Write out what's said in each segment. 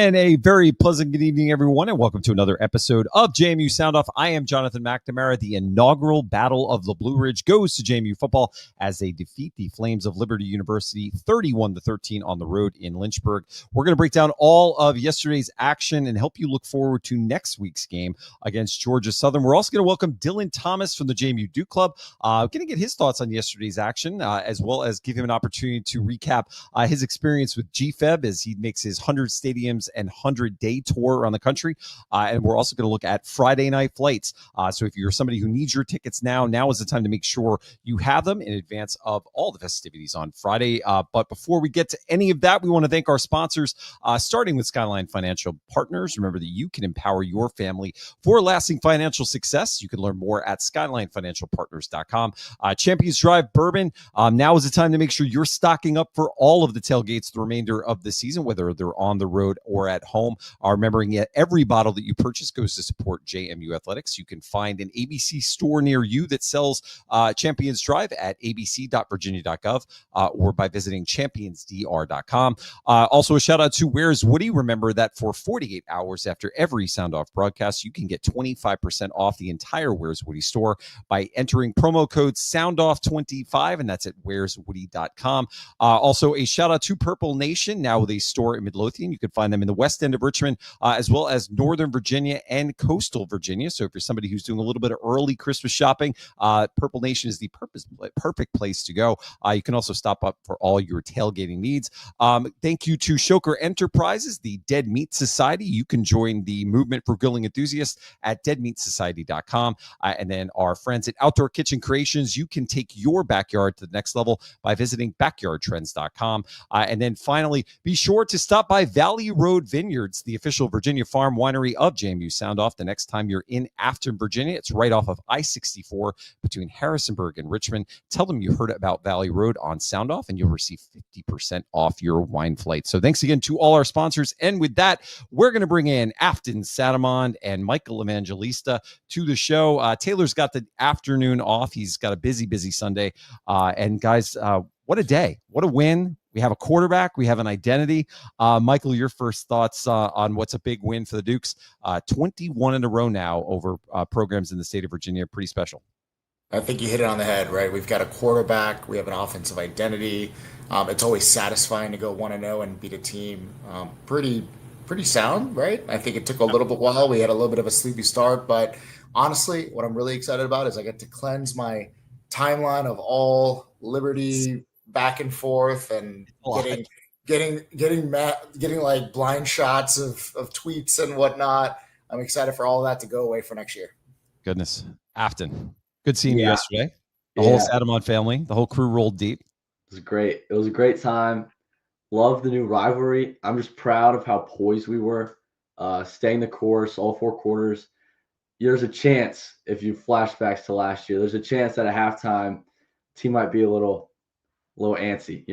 And a very pleasant good evening, everyone, and welcome to another episode of JMU Sound Off. I am Jonathan McNamara. The inaugural Battle of the Blue Ridge goes to JMU football as they defeat the Flames of Liberty University 31-13 on the road in Lynchburg. We're going to break down all of yesterday's action and help you look forward to next week's game against Georgia Southern. We're also going to welcome Dillon Thomas from the JMU Duke Club. Going to get his thoughts on yesterday's action, as well as give him an opportunity to recap his experience with GFEB as he makes his 100 stadiums and 100-day tour around the country. And we're also going to look at Friday night flights. So if you're somebody who needs your tickets now is the time to make sure you have them in advance of all the festivities on Friday. But before we get to any of that, we want to thank our sponsors, starting with Skyline Financial Partners. Remember that you can empower your family for lasting financial success. You can learn more at skylinefinancialpartners.com. Champions Drive Bourbon. Now is the time to make sure you're stocking up for all of the tailgates the remainder of the season, whether they're on the road or at home. Remembering that every bottle that you purchase goes to support JMU Athletics. You can find an ABC store near you that sells Champions Drive at abc.virginia.gov or by visiting championsdr.com. Also, a shout out to Where's Woody. Remember that for 48 hours after every Sound Off broadcast, you can get 25% off the entire Where's Woody store by entering promo code SOUNDOFF25, and that's at where'swoody.com. Also, a shout out to Purple Nation, now with a store in Midlothian. You can find them in the west end of Richmond, as well as Northern Virginia and coastal Virginia. So if you're somebody who's doing a little bit of early Christmas shopping, Purple Nation is the perfect place to go. You can also stop up for all your tailgating needs. Thank you to Shoker Enterprises, the Dead Meat Society. You can join the movement for grilling enthusiasts at deadmeatsociety.com. And then our friends at Outdoor Kitchen Creations, you can take your backyard to the next level by visiting backyardtrends.com. And then finally, be sure to stop by Valley Road Vineyards, the official Virginia farm winery of JMU Sound Off. The next time you're in Afton, Virginia, it's right off of I-64 between Harrisonburg and Richmond. Tell them you heard about Valley Road on Sound Off, and you'll receive 50% off your wine flight. So thanks again to all our sponsors. And with that, we're going to bring in Afton Satamond and Michael Evangelista to the show. Taylor's got the afternoon off. He's got a busy Sunday. And guys, what a day. What a win. We have a quarterback. We have an identity. Michael, your first thoughts on what's a big win for the Dukes. 21 in a row now over programs in the state of Virginia. Pretty special. I think you hit it on the head, right? We've got a quarterback. We have an offensive identity. It's always satisfying to go 1-0 and beat a team pretty sound, right? I think it took a little bit while. We had a little bit of a sleepy start, but honestly, what I'm really excited about is I get to cleanse my timeline of all Liberty back and forth and getting like blind shots of tweets and whatnot. I'm excited for all of that to go away for next year. Goodness. Afton, good seeing you yesterday. The whole Satamond family, the whole crew rolled deep. It was great. It was a great time. Love the new rivalry. I'm just proud of how poised we were, staying the course all four quarters. There's a chance, if you flashbacks to last year, there's a chance that at halftime, team might be a little antsy,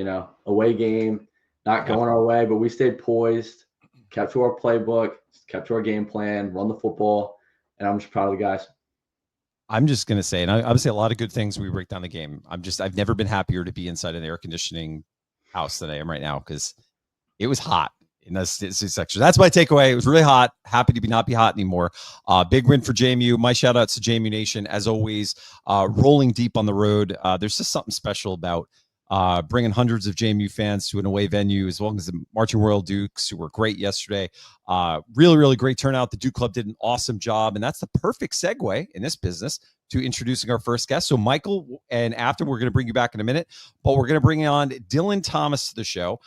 away game, not going our way, but we stayed poised, kept to our playbook, kept to our game plan, run the football, and I'm just proud of the guys. I'm just going to say, and I would say a lot of good things when we break down the game. I've never been happier to be inside an air conditioning house than I am right now, because it was hot in this section. That's my takeaway. It was really hot. Happy to not be hot anymore. Big win for JMU. My shout outs to JMU Nation, as always, rolling deep on the road. There's just something special about bringing hundreds of JMU fans to an away venue, as well as the Marching Royal Dukes, who were great yesterday. Really great turnout. The Duke Club did an awesome job, and that's the perfect segue in this business to introducing our first guest. So Michael and Afton, we're going to bring you back in a minute, but we're going to bring on Dillon Thomas to the show.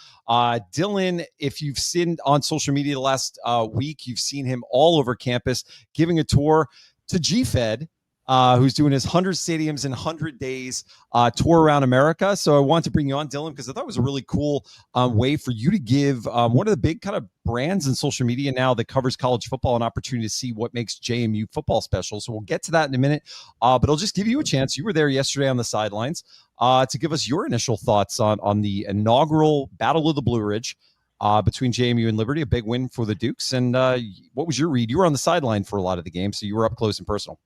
Dillon, if you've seen on social media the last week, you've seen him all over campus giving a tour to GFED, who's doing his 100 stadiums in 100 days tour around America. So I want to bring you on, Dillon, because I thought it was a really cool way for you to give one of the big kind of brands in social media now that covers college football an opportunity to see what makes JMU football special. So we'll get to that in a minute, but I'll just give you a chance. You were there yesterday on the sidelines to give us your initial thoughts on the inaugural Battle of the Blue Ridge between JMU and Liberty, a big win for the Dukes. And what was your read? You were on the sideline for a lot of the game, so you were up close and personal.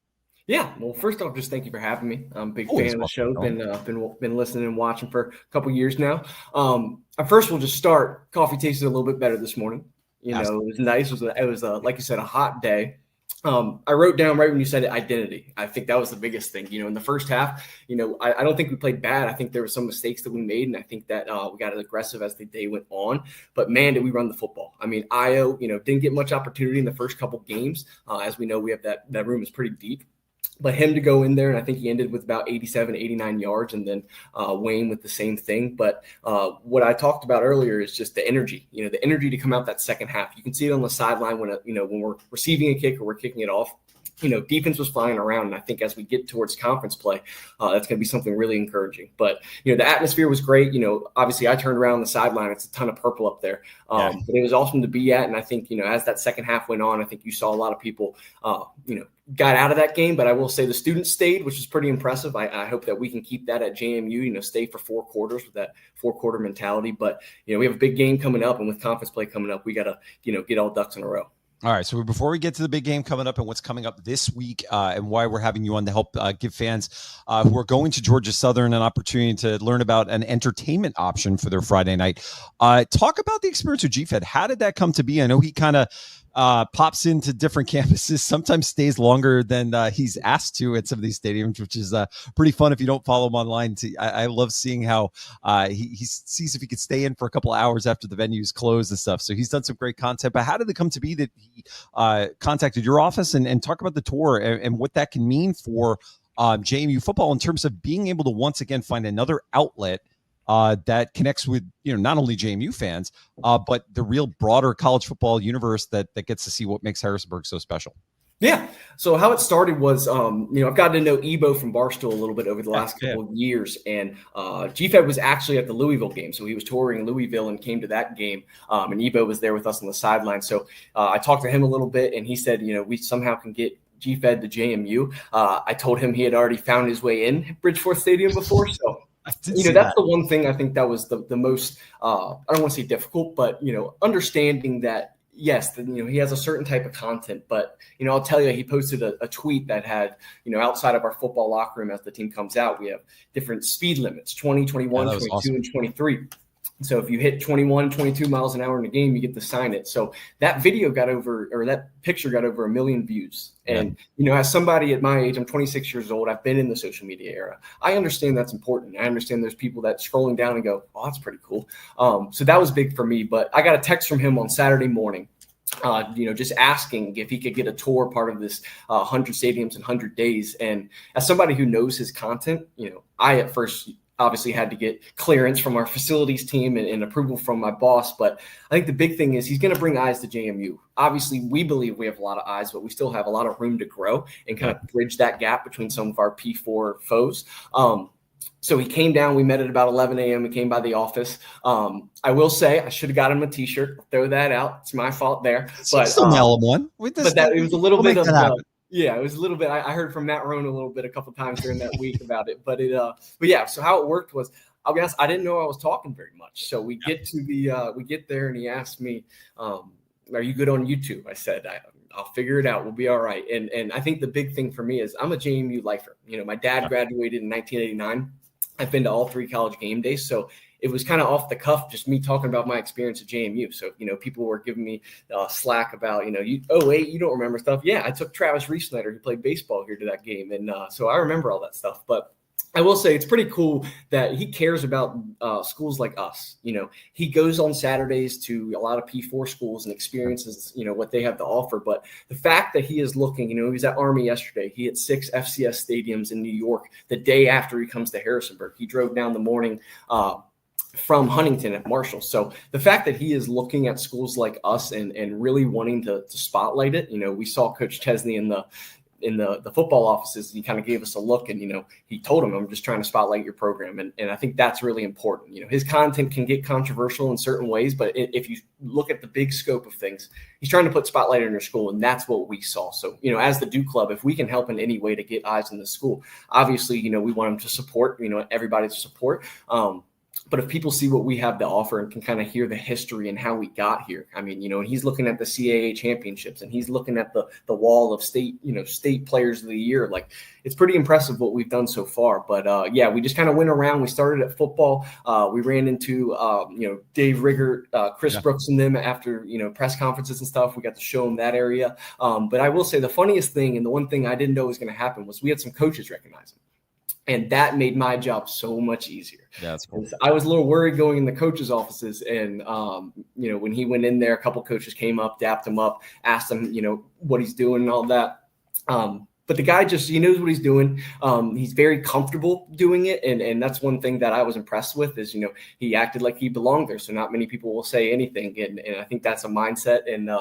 Yeah, well, first off, just thank you for having me. I'm a big fan of the show. Been listening and watching for a couple years now. I first will just start. Coffee tasted a little bit better this morning. It was nice. It was like you said, a hot day. I wrote down right when you said it, identity. I think that was the biggest thing. In the first half, I don't think we played bad. I think there were some mistakes that we made, and I think that we got aggressive as the day went on. But man, did we run the football. I mean, Io, didn't get much opportunity in the first couple games. As we know, we have that room is pretty deep. But him to go in there, and I think he ended with about 87, 89 yards, and then Wayne with the same thing. But what I talked about earlier is just the energy, the energy to come out that second half. You can see it on the sideline when we're receiving a kick or we're kicking it off. Defense was flying around. And I think as we get towards conference play, that's going to be something really encouraging. But, the atmosphere was great. Obviously I turned around on the sideline. It's a ton of purple up there. But it was awesome to be at. And I think, as that second half went on, I think you saw a lot of people, got out of that game. But I will say the students stayed, which is pretty impressive. I hope that we can keep that at JMU, stay for 4 quarters with that 4-quarter mentality. But, we have a big game coming up. And with conference play coming up, we got to, get all ducks in a row. All right. So before we get to the big game coming up and what's coming up this week and why we're having you on to help give fans who are going to Georgia Southern an opportunity to learn about an entertainment option for their Friday night, talk about the experience with GFED. How did that come to be? I know he kind of pops into different campuses, sometimes stays longer than he's asked to at some of these stadiums, which is pretty fun if you don't follow him online. I love seeing how he sees if he could stay in for a couple of hours after the venue's closed and stuff. So he's done some great content. But how did it come to be that he contacted your office and talk about the tour and what that can mean for JMU football in terms of being able to once again find another outlet that connects with not only JMU fans, but the real broader college football universe that gets to see what makes Harrisonburg so special. Yeah. So how it started was, I've gotten to know Ebo from Barstool a little bit over the last couple of years, and GFED was actually at the Louisville game. So he was touring Louisville and came to that game, and Ebo was there with us on the sideline. So I talked to him a little bit, and he said, we somehow can get GFED to JMU. I told him he had already found his way in Bridgeforth Stadium before, so that's the one thing I think that was the most, I don't want to say difficult, but, understanding that, yes, he has a certain type of content, but, I'll tell you, he posted a tweet that had, outside of our football locker room as the team comes out, we have different speed limits, 20, 21, 22, awesome. And 23. So if you hit 21, 22 miles an hour in a game, you get to sign it. So that video that picture got over 1 million views. And, as somebody at my age, I'm 26 years old. I've been in the social media era. I understand that's important. I understand there's people that scrolling down and go, oh, that's pretty cool. So that was big for me. But I got a text from him on Saturday morning, just asking if he could get a tour part of this 100 stadiums in 100 days. And as somebody who knows his content, I at first obviously had to get clearance from our facilities team and approval from my boss. But I think the big thing is he's going to bring eyes to JMU. Obviously, we believe we have a lot of eyes, but we still have a lot of room to grow and kind of bridge that gap between some of our P4 foes. So he came down. We met at about 11 a.m. He came by the office. I will say I should have got him a T-shirt. I'll throw that out. It's my fault there. But still mail him one. But it was a little bit of yeah, it was a little bit. I heard from Matt Rohn a little bit a couple of times during that week about it. But yeah. So how it worked was, I'll be honest, I didn't know I was talking very much. So we get to we get there, and he asked me, "Are you good on YouTube?" I said, I'll figure it out. We'll be all right. And I think the big thing for me is I'm a JMU lifer. My dad graduated in 1989. I've been to all 3 college game days. So it was kind of off the cuff, just me talking about my experience at JMU. So, people were giving me slack about, you don't remember stuff. Yeah, I took Travis Reesnyder, who played baseball here, to that game. And so I remember all that stuff. But I will say it's pretty cool that he cares about schools like us. He goes on Saturdays to a lot of P4 schools and experiences, what they have to offer. But the fact that he is looking, he was at Army yesterday. He hit 6 FCS stadiums in New York the day after he comes to Harrisonburg. He drove down the morning from Huntington at Marshall. So the fact that he is looking at schools like us and really wanting to spotlight it, we saw Coach Chesney in the football offices. He kind of gave us a look, and he told him, I'm just trying to spotlight your program. And I think that's really important. His content can get controversial in certain ways, but if you look at the big scope of things, he's trying to put spotlight on your school, and that's what we saw. So as the Duke Club, if we can help in any way to get eyes in the school, obviously we want him to support, everybody to support. But if people see what we have to offer and can kind of hear the history and how we got here, I mean, and he's looking at the CAA championships and he's looking at the wall of state players of the year. Like, it's pretty impressive what we've done so far. But yeah, we just kind of went around. We started at football. We ran into, Dave Rigger, Chris Brooks and them after, press conferences and stuff. We got to show them that area. But I will say the funniest thing, and the one thing I didn't know was going to happen, was we had some coaches recognize him. And that made my job so much easier. Yeah, that's cool. I was a little worried going in the coaches' offices. And, when he went in there, a couple coaches came up, dapped him up, asked him, what he's doing and all that. But the guy he knows what he's doing. He's very comfortable doing it. And that's one thing that I was impressed with is, he acted like he belonged there. So not many people will say anything. And I think that's a mindset. And,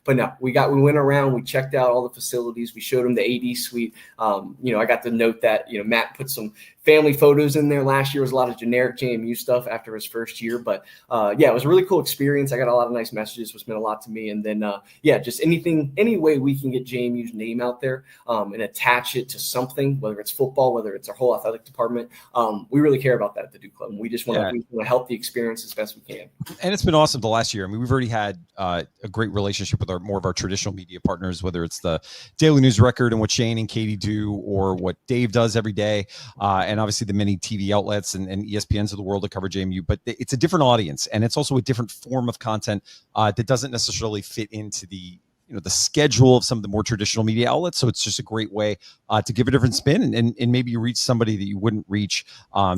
but no, we went around, we checked out all the facilities. We showed him the AD suite. I got to note that, Matt put some family photos in there. Last year was a lot of generic JMU stuff after his first year. But yeah, it was a really cool experience. I got a lot of nice messages, which meant a lot to me. And then, just any way we can get JMU's name out there and attach it to something, whether it's football, whether it's our whole athletic department. We really care about that at the Duke Club. And we just want to help the experience as best we can. And it's been awesome the last year. I mean, we've already had a great relationship with more of our traditional media partners, whether it's the Daily News Record and what Shane and Katie do, or what Dave does every day. And obviously the many TV outlets and ESPNs of the world that cover JMU, but it's a different audience. And it's also a different form of content that doesn't necessarily fit into the schedule of some of the more traditional media outlets. So it's just a great way to give a different spin and maybe you reach somebody that you wouldn't reach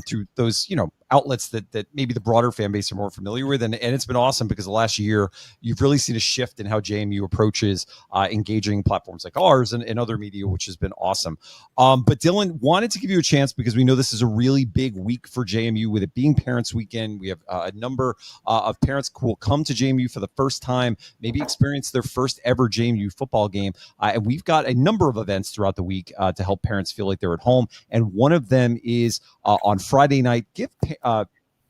through those, outlets that maybe the broader fan base are more familiar with. And it's been awesome because the last year you've really seen a shift in how JMU approaches engaging platforms like ours and other media, which has been awesome. But Dillon, wanted to give you a chance because we know this is a really big week for JMU with it being Parents Weekend. We have a number of parents who will come to JMU for the first time, maybe experience their first ever JMU football game. And we've got a number of events throughout the week to help parents feel like they're at home. And one of them is on Friday night, give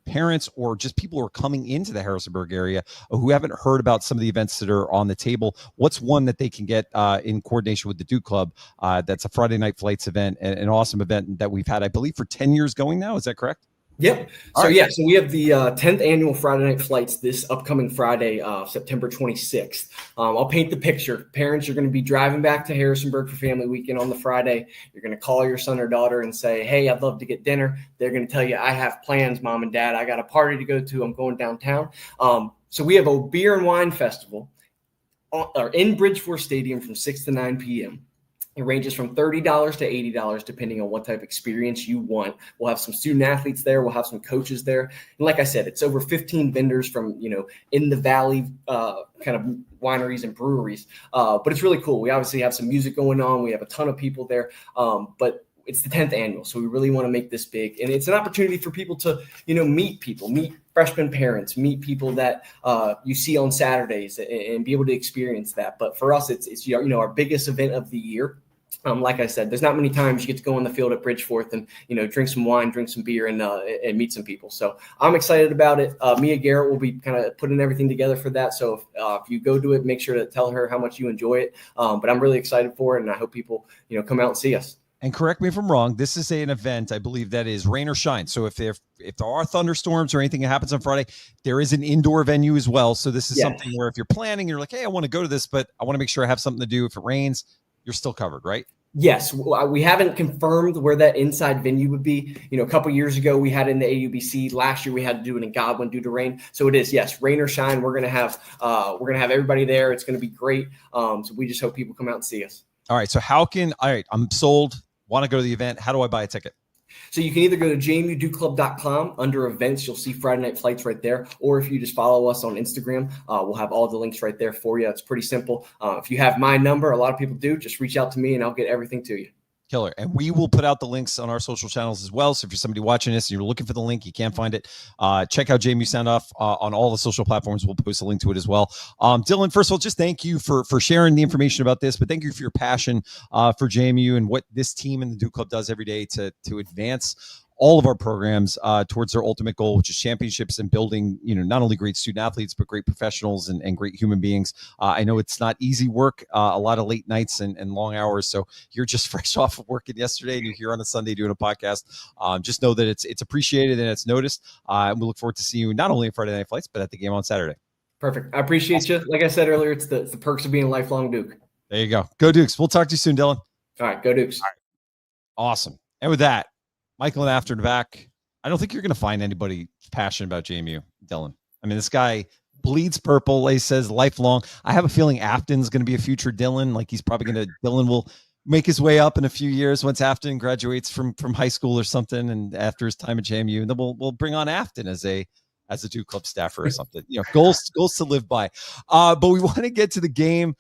parents or just people who are coming into the Harrisonburg area who haven't heard about some of the events that are on the table. What's one that they can get in coordination with the Duke Club? That's a Friday night flights event, an awesome event that we've had, I believe, for 10 years going now. Is that correct? Yep. So we have the 10th annual Friday Night Flights this upcoming Friday, September 26th. I'll paint the picture. Parents are going to be driving back to Harrisonburg for family weekend on the Friday. You're going to call your son or daughter and say, hey, I'd love to get dinner. They're going to tell you, I have plans, Mom and Dad. I got a party to go to. I'm going downtown. So we have a beer and wine festival in Bridgeport Stadium from 6 to 9 p.m. It ranges from $30 to $80, depending on what type of experience you want. We'll have some student athletes there. We'll have some coaches there. And like I said, it's over 15 vendors from, in the Valley kind of wineries and breweries. But it's really cool. We obviously have some music going on. We have a ton of people there. But it's the 10th annual. So we really want to make this big. And it's an opportunity for people to, meet people, meet freshman parents, meet people that you see on Saturdays and be able to experience that. But for us, it's our biggest event of the year. Like I said, there's not many times you get to go on the field at Bridgeforth and, drink some wine, drink some beer and meet some people. So I'm excited about it. Mia Garrett will be kind of putting everything together for that. So if you go to it, make sure to tell her how much you enjoy it. But I'm really excited for it. And I hope people, come out and see us. And correct me if I'm wrong, this is an event, I believe, that is rain or shine. So if there are thunderstorms or anything that happens on Friday, there is an indoor venue as well. So this is something where if you're planning, you're like, hey, I want to go to this, but I want to make sure I have something to do. If it rains, you're still covered, right? Yes, we haven't confirmed where that inside venue would be. A couple years ago, we had it in the AUBC. Last year, we had to do it in Godwin due to rain. So it is, yes, rain or shine. We're gonna have everybody there. It's gonna be great. So we just hope people come out and see us. All right. So I'm sold. Want to go to the event? How do I buy a ticket? So you can either go to jmudukeclub.com. Under events, you'll see Friday Night Flights right there. Or if you just follow us on Instagram, we'll have all the links right there for you. It's pretty simple. If you have my number, a lot of people do, just reach out to me and I'll get everything to you. Killer. And we will put out the links on our social channels as well. So if you're somebody watching this and you're looking for the link, you can't find it, check out JMU Sound Off on all the social platforms. We'll post a link to it as well. Dillon, first of all, just thank you for sharing the information about this, but thank you for your passion for JMU and what this team and the Duke Club does every day to advance all of our programs towards their ultimate goal, which is championships and building, not only great student athletes, but great professionals and great human beings. I know it's not easy work, a lot of late nights and long hours. So you're just fresh off of working yesterday and you're here on a Sunday doing a podcast. Just know that it's appreciated and it's noticed. And we look forward to seeing you not only in Friday Night Flights, but at the game on Saturday. Perfect. I appreciate you. Like I said earlier, it's the perks of being a lifelong Duke. There you go. Go Dukes. We'll talk to you soon, Dillon. All right. Go Dukes. All right. Awesome. And with that, Michael and Afton back. I don't think you're going to find anybody passionate about JMU, Dillon. I mean, this guy bleeds purple. He says lifelong. I have a feeling Afton's going to be a future Dillon. Like Dillon will make his way up in a few years once Afton graduates from high school or something, and after his time at JMU, and then we'll bring on Afton as a Duke Club staffer or something. Goals to live by. But we want to get to the game.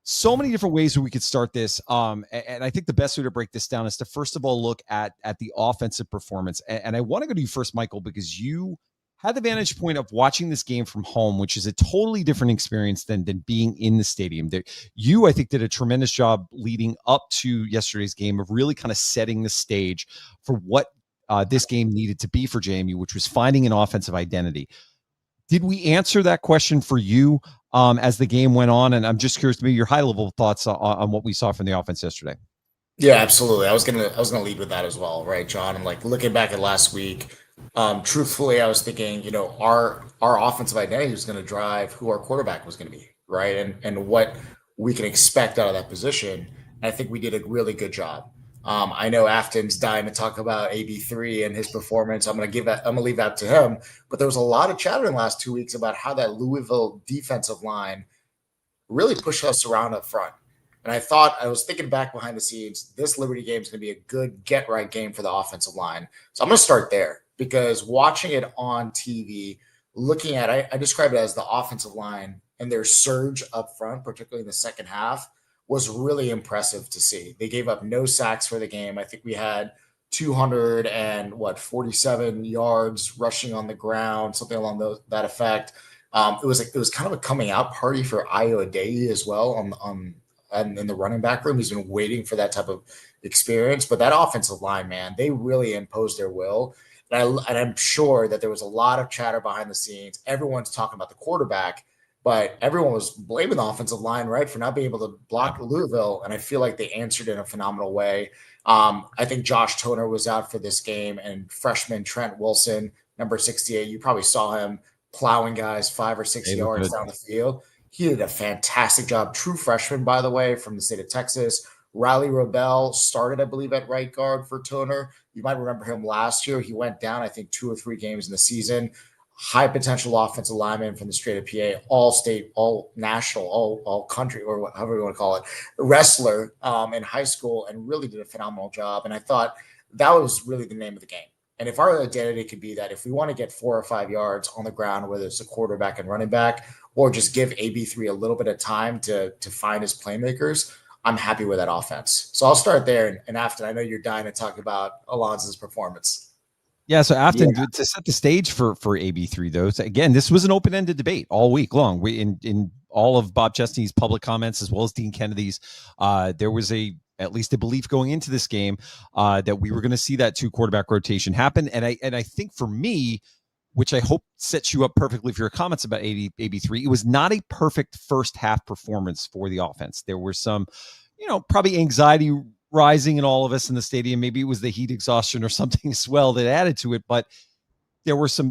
So many different ways where we could start this. And I think the best way to break this down is to first of all look at the offensive performance. And I want to go to you first, Michael, because you had the vantage point of watching this game from home, which is a totally different experience than being in the stadium. You, I think, did a tremendous job leading up to yesterday's game of really kind of setting the stage for what this game needed to be for JMU, which was finding an offensive identity. Did we answer that question for you as the game went on? And I'm just curious to be your high level thoughts on what we saw from the offense yesterday. Yeah, absolutely. I was gonna lead with that as well, right, John? And like looking back at last week, truthfully, I was thinking, our offensive identity was going to drive who our quarterback was going to be, right, and what we can expect out of that position. And I think we did a really good job. I know Afton's dying to talk about AB3 and his performance. I'm going to leave that to him. But there was a lot of chatter in the last 2 weeks about how that Louisville defensive line really pushed us around up front. And I was thinking back behind the scenes, this Liberty game is going to be a good get-right game for the offensive line. So I'm going to start there because watching it on TV, looking at it, I describe it as the offensive line and their surge up front, particularly in the second half, was really impressive to see. They gave up no sacks for the game. I think we had 47 yards rushing on the ground, something along that effect. It was kind of a coming out party for Ayo Adeyi as well and in the running back room. He's been waiting for that type of experience. But that offensive line, man, they really imposed their will. And I'm sure that there was a lot of chatter behind the scenes. Everyone's talking about the quarterback, but everyone was blaming the offensive line, right, for not being able to block Louisville. And I feel like they answered in a phenomenal way. I think Josh Toner was out for this game, and freshman Trent Wilson, number 68, you probably saw him plowing guys 5 or 6 yards down the field. He did a fantastic job. True freshman, by the way, from the state of Texas. Riley Robel started, I believe, at right guard for Toner. You might remember him last year. He went down, I think, 2 or 3 games in the season. High potential offensive lineman from the state of PA, all state, all national, all country, or however you want to call it, wrestler in high school, and really did a phenomenal job. And I thought that was really the name of the game. And if our identity could be that if we want to get 4 or 5 yards on the ground, whether it's a quarterback and running back, or just give AB3 a little bit of time to find his playmakers, I'm happy with that offense. So I'll start there. And Afton, I know you're dying to talk about Alonzo's performance. Yeah, so Afton, to set the stage for AB3, though, so again, this was an open-ended debate all week long. In all of Bob Chesney's public comments, as well as Dean Kennedy's, there was at least a belief going into this game that we were going to see that 2 quarterback rotation happen. And I think for me, which I hope sets you up perfectly for your comments about AB3, it was not a perfect first half performance for the offense. There were some, probably anxiety rising in all of us in the stadium. Maybe it was the heat exhaustion or something as well that added to it, but there was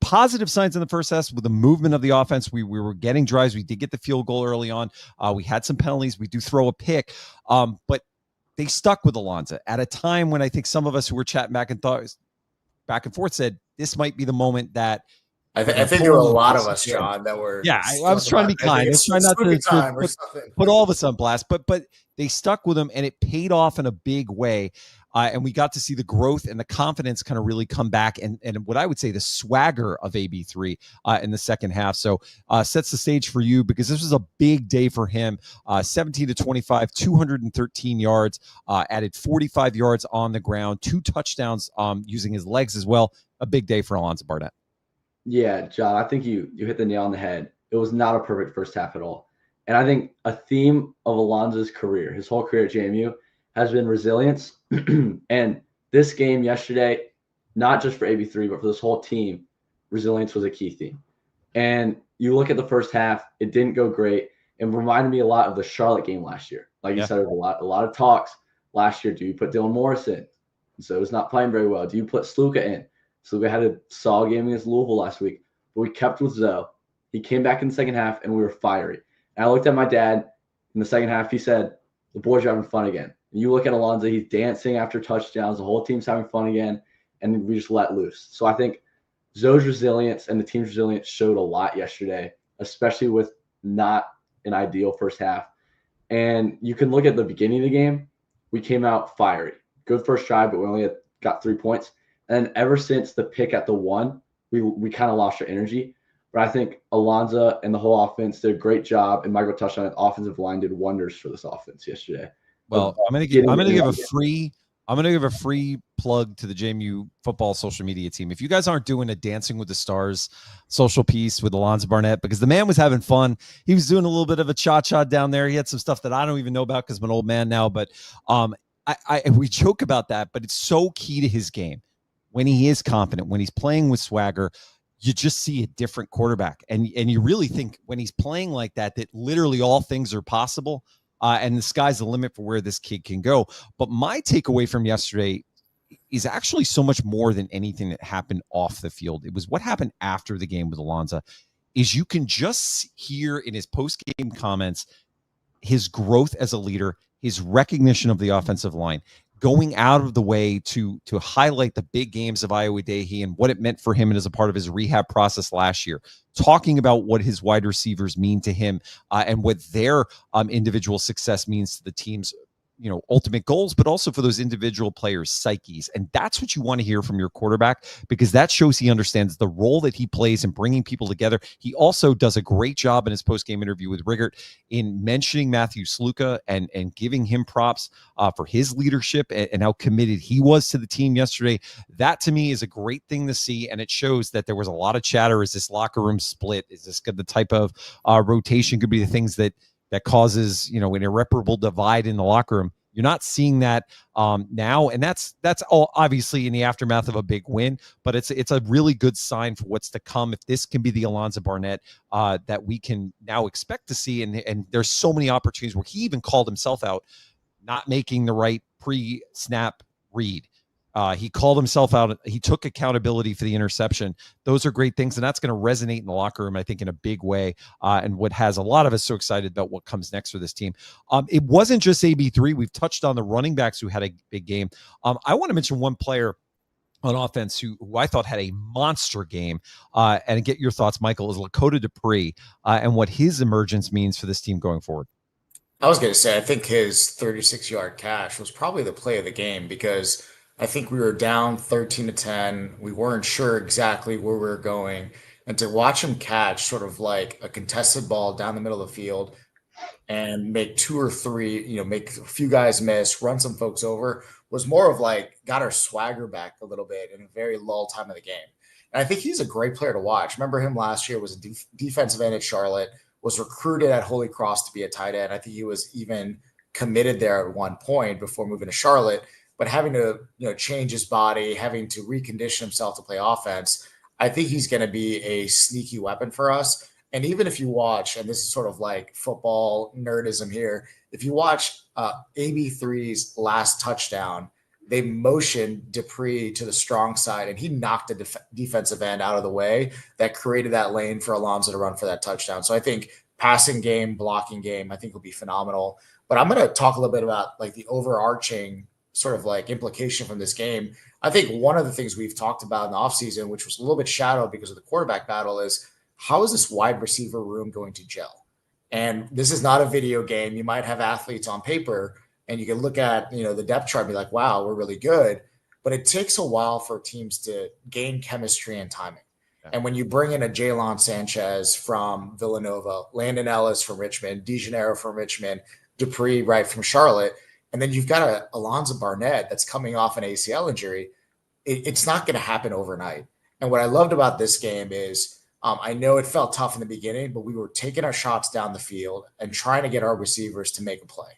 positive signs in the first half with the movement of the offense. We were getting drives. We did get the field goal early on. We had some penalties. We do throw a pick, but they stuck with Alonzo at a time when I think some of us who were chatting back and forth said this might be the moment that I think there were a lot of us, John, that were. Yeah, I was trying to be kind. I was trying not to put all of us on blast, but they stuck with them, and it paid off in a big way. And we got to see the growth and the confidence kind of really come back, and what I would say the swagger of AB3 in the second half. So sets the stage for you because this was a big day for him. 17 to 25, 213 yards, added 45 yards on the ground, 2 touchdowns using his legs as well. A big day for Alonzo Barnett. Yeah, John, I think you hit the nail on the head. It was not a perfect first half at all. And I think a theme of Alonzo's career, his whole career at JMU, has been resilience. And this game yesterday, not just for AB3, but for this whole team, resilience was a key theme. And you look at the first half, it didn't go great. It reminded me a lot of the Charlotte game last year. Like you said, there was a lot of talks last year. Do you put Dillon Morris in? So he's not playing very well. Do you put Sluka in? Sluka had a solid game against Louisville last week, but we kept with Zoe. He came back in the second half, and we were fiery. And I looked at my dad in the second half. He said, the boys are having fun again. And you look at Alonzo, he's dancing after touchdowns. The whole team's having fun again, and we just let loose. So I think Zoe's resilience and the team's resilience showed a lot yesterday, especially with not an ideal first half. And you can look at the beginning of the game. We came out fiery. Good first drive, but we only got 3 points. And ever since the pick at the 1, we kind of lost our energy. But I think Alonzo and the whole offense did a great job, and Michael touched on it. Offensive line did wonders for this offense yesterday. Well, I'm going to give a free plug to the JMU football social media team. If you guys aren't doing a Dancing with the Stars social piece with Alonzo Barnett, because the man was having fun. He was doing a little bit of a cha-cha down there. He had some stuff that I don't even know about because I'm an old man now. But we joke about that, but it's so key to his game. When he is confident, when he's playing with swagger, you just see a different quarterback. And you really think when he's playing like that literally all things are possible. And the sky's the limit for where this kid can go. But my takeaway from yesterday is actually so much more than anything that happened off the field. It was what happened after the game with Alonzo. Is you can just hear in his post-game comments his growth as a leader, his recognition of the offensive line, going out of the way to highlight the big games of Iowa Dahey and what it meant for him and as a part of his rehab process last year, talking about what his wide receivers mean to him and what their individual success means to the team's ultimate goals, but also for those individual players' psyches. And that's what you want to hear from your quarterback, because that shows he understands the role that he plays in bringing people together. He also does a great job in his post-game interview with Riggert in mentioning Matthew Sluka and giving him props for his leadership and how committed he was to the team yesterday. That to me is a great thing to see. And it shows that there was a lot of chatter. Is this locker room split? Is this the type of rotation could be the things that causes, an irreparable divide in the locker room? You're not seeing that now. And that's all obviously in the aftermath of a big win, but it's a really good sign for what's to come. If this can be the Alonzo Barnett that we can now expect to see. And there's so many opportunities where he even called himself out, not making the right pre-snap read. He called himself out. He took accountability for the interception. Those are great things, and that's going to resonate in the locker room, I think, in a big way, and what has a lot of us so excited about what comes next for this team. It wasn't just AB3. We've touched on the running backs who had a big game. I want to mention one player on offense who I thought had a monster game, and get your thoughts, Michael, is Lakota Dupree and what his emergence means for this team going forward. I was going to say, I think his 36-yard catch was probably the play of the game, because I think we were down 13-10. We weren't sure exactly where we were going. And to watch him catch sort of like a contested ball down the middle of the field and make 2 or 3, make a few guys miss, run some folks over, was more of like got our swagger back a little bit in a very lull time of the game. And I think he's a great player to watch. Remember him last year, was a defensive end at Charlotte, was recruited at Holy Cross to be a tight end. I think he was even committed there at one point before moving to Charlotte. But having to, change his body, having to recondition himself to play offense, I think he's going to be a sneaky weapon for us. And even if you watch, and this is sort of like football nerdism here, if you watch AB3's last touchdown, they motioned Dupree to the strong side, and he knocked the defensive end out of the way that created that lane for Alonzo to run for that touchdown. So I think passing game, blocking game, I think will be phenomenal. But I'm going to talk a little bit about like the overarching sort of like implication from this game. I think one of the things we've talked about in the offseason, which was a little bit shadowed because of the quarterback battle, is how is this wide receiver room going to gel? And this is not a video game. You might have athletes on paper and you can look at, the depth chart and be like, wow, we're really good. But it takes a while for teams to gain chemistry and timing. Yeah. And when you bring in a Jalen Sanchez from Villanova, Landon Ellis from Richmond, DeGeneiro from Richmond, Dupree right from Charlotte, and then you've got a Alonzo Barnett that's coming off an ACL injury, it's not going to happen overnight. And what I loved about this game is I know it felt tough in the beginning, but we were taking our shots down the field and trying to get our receivers to make a play.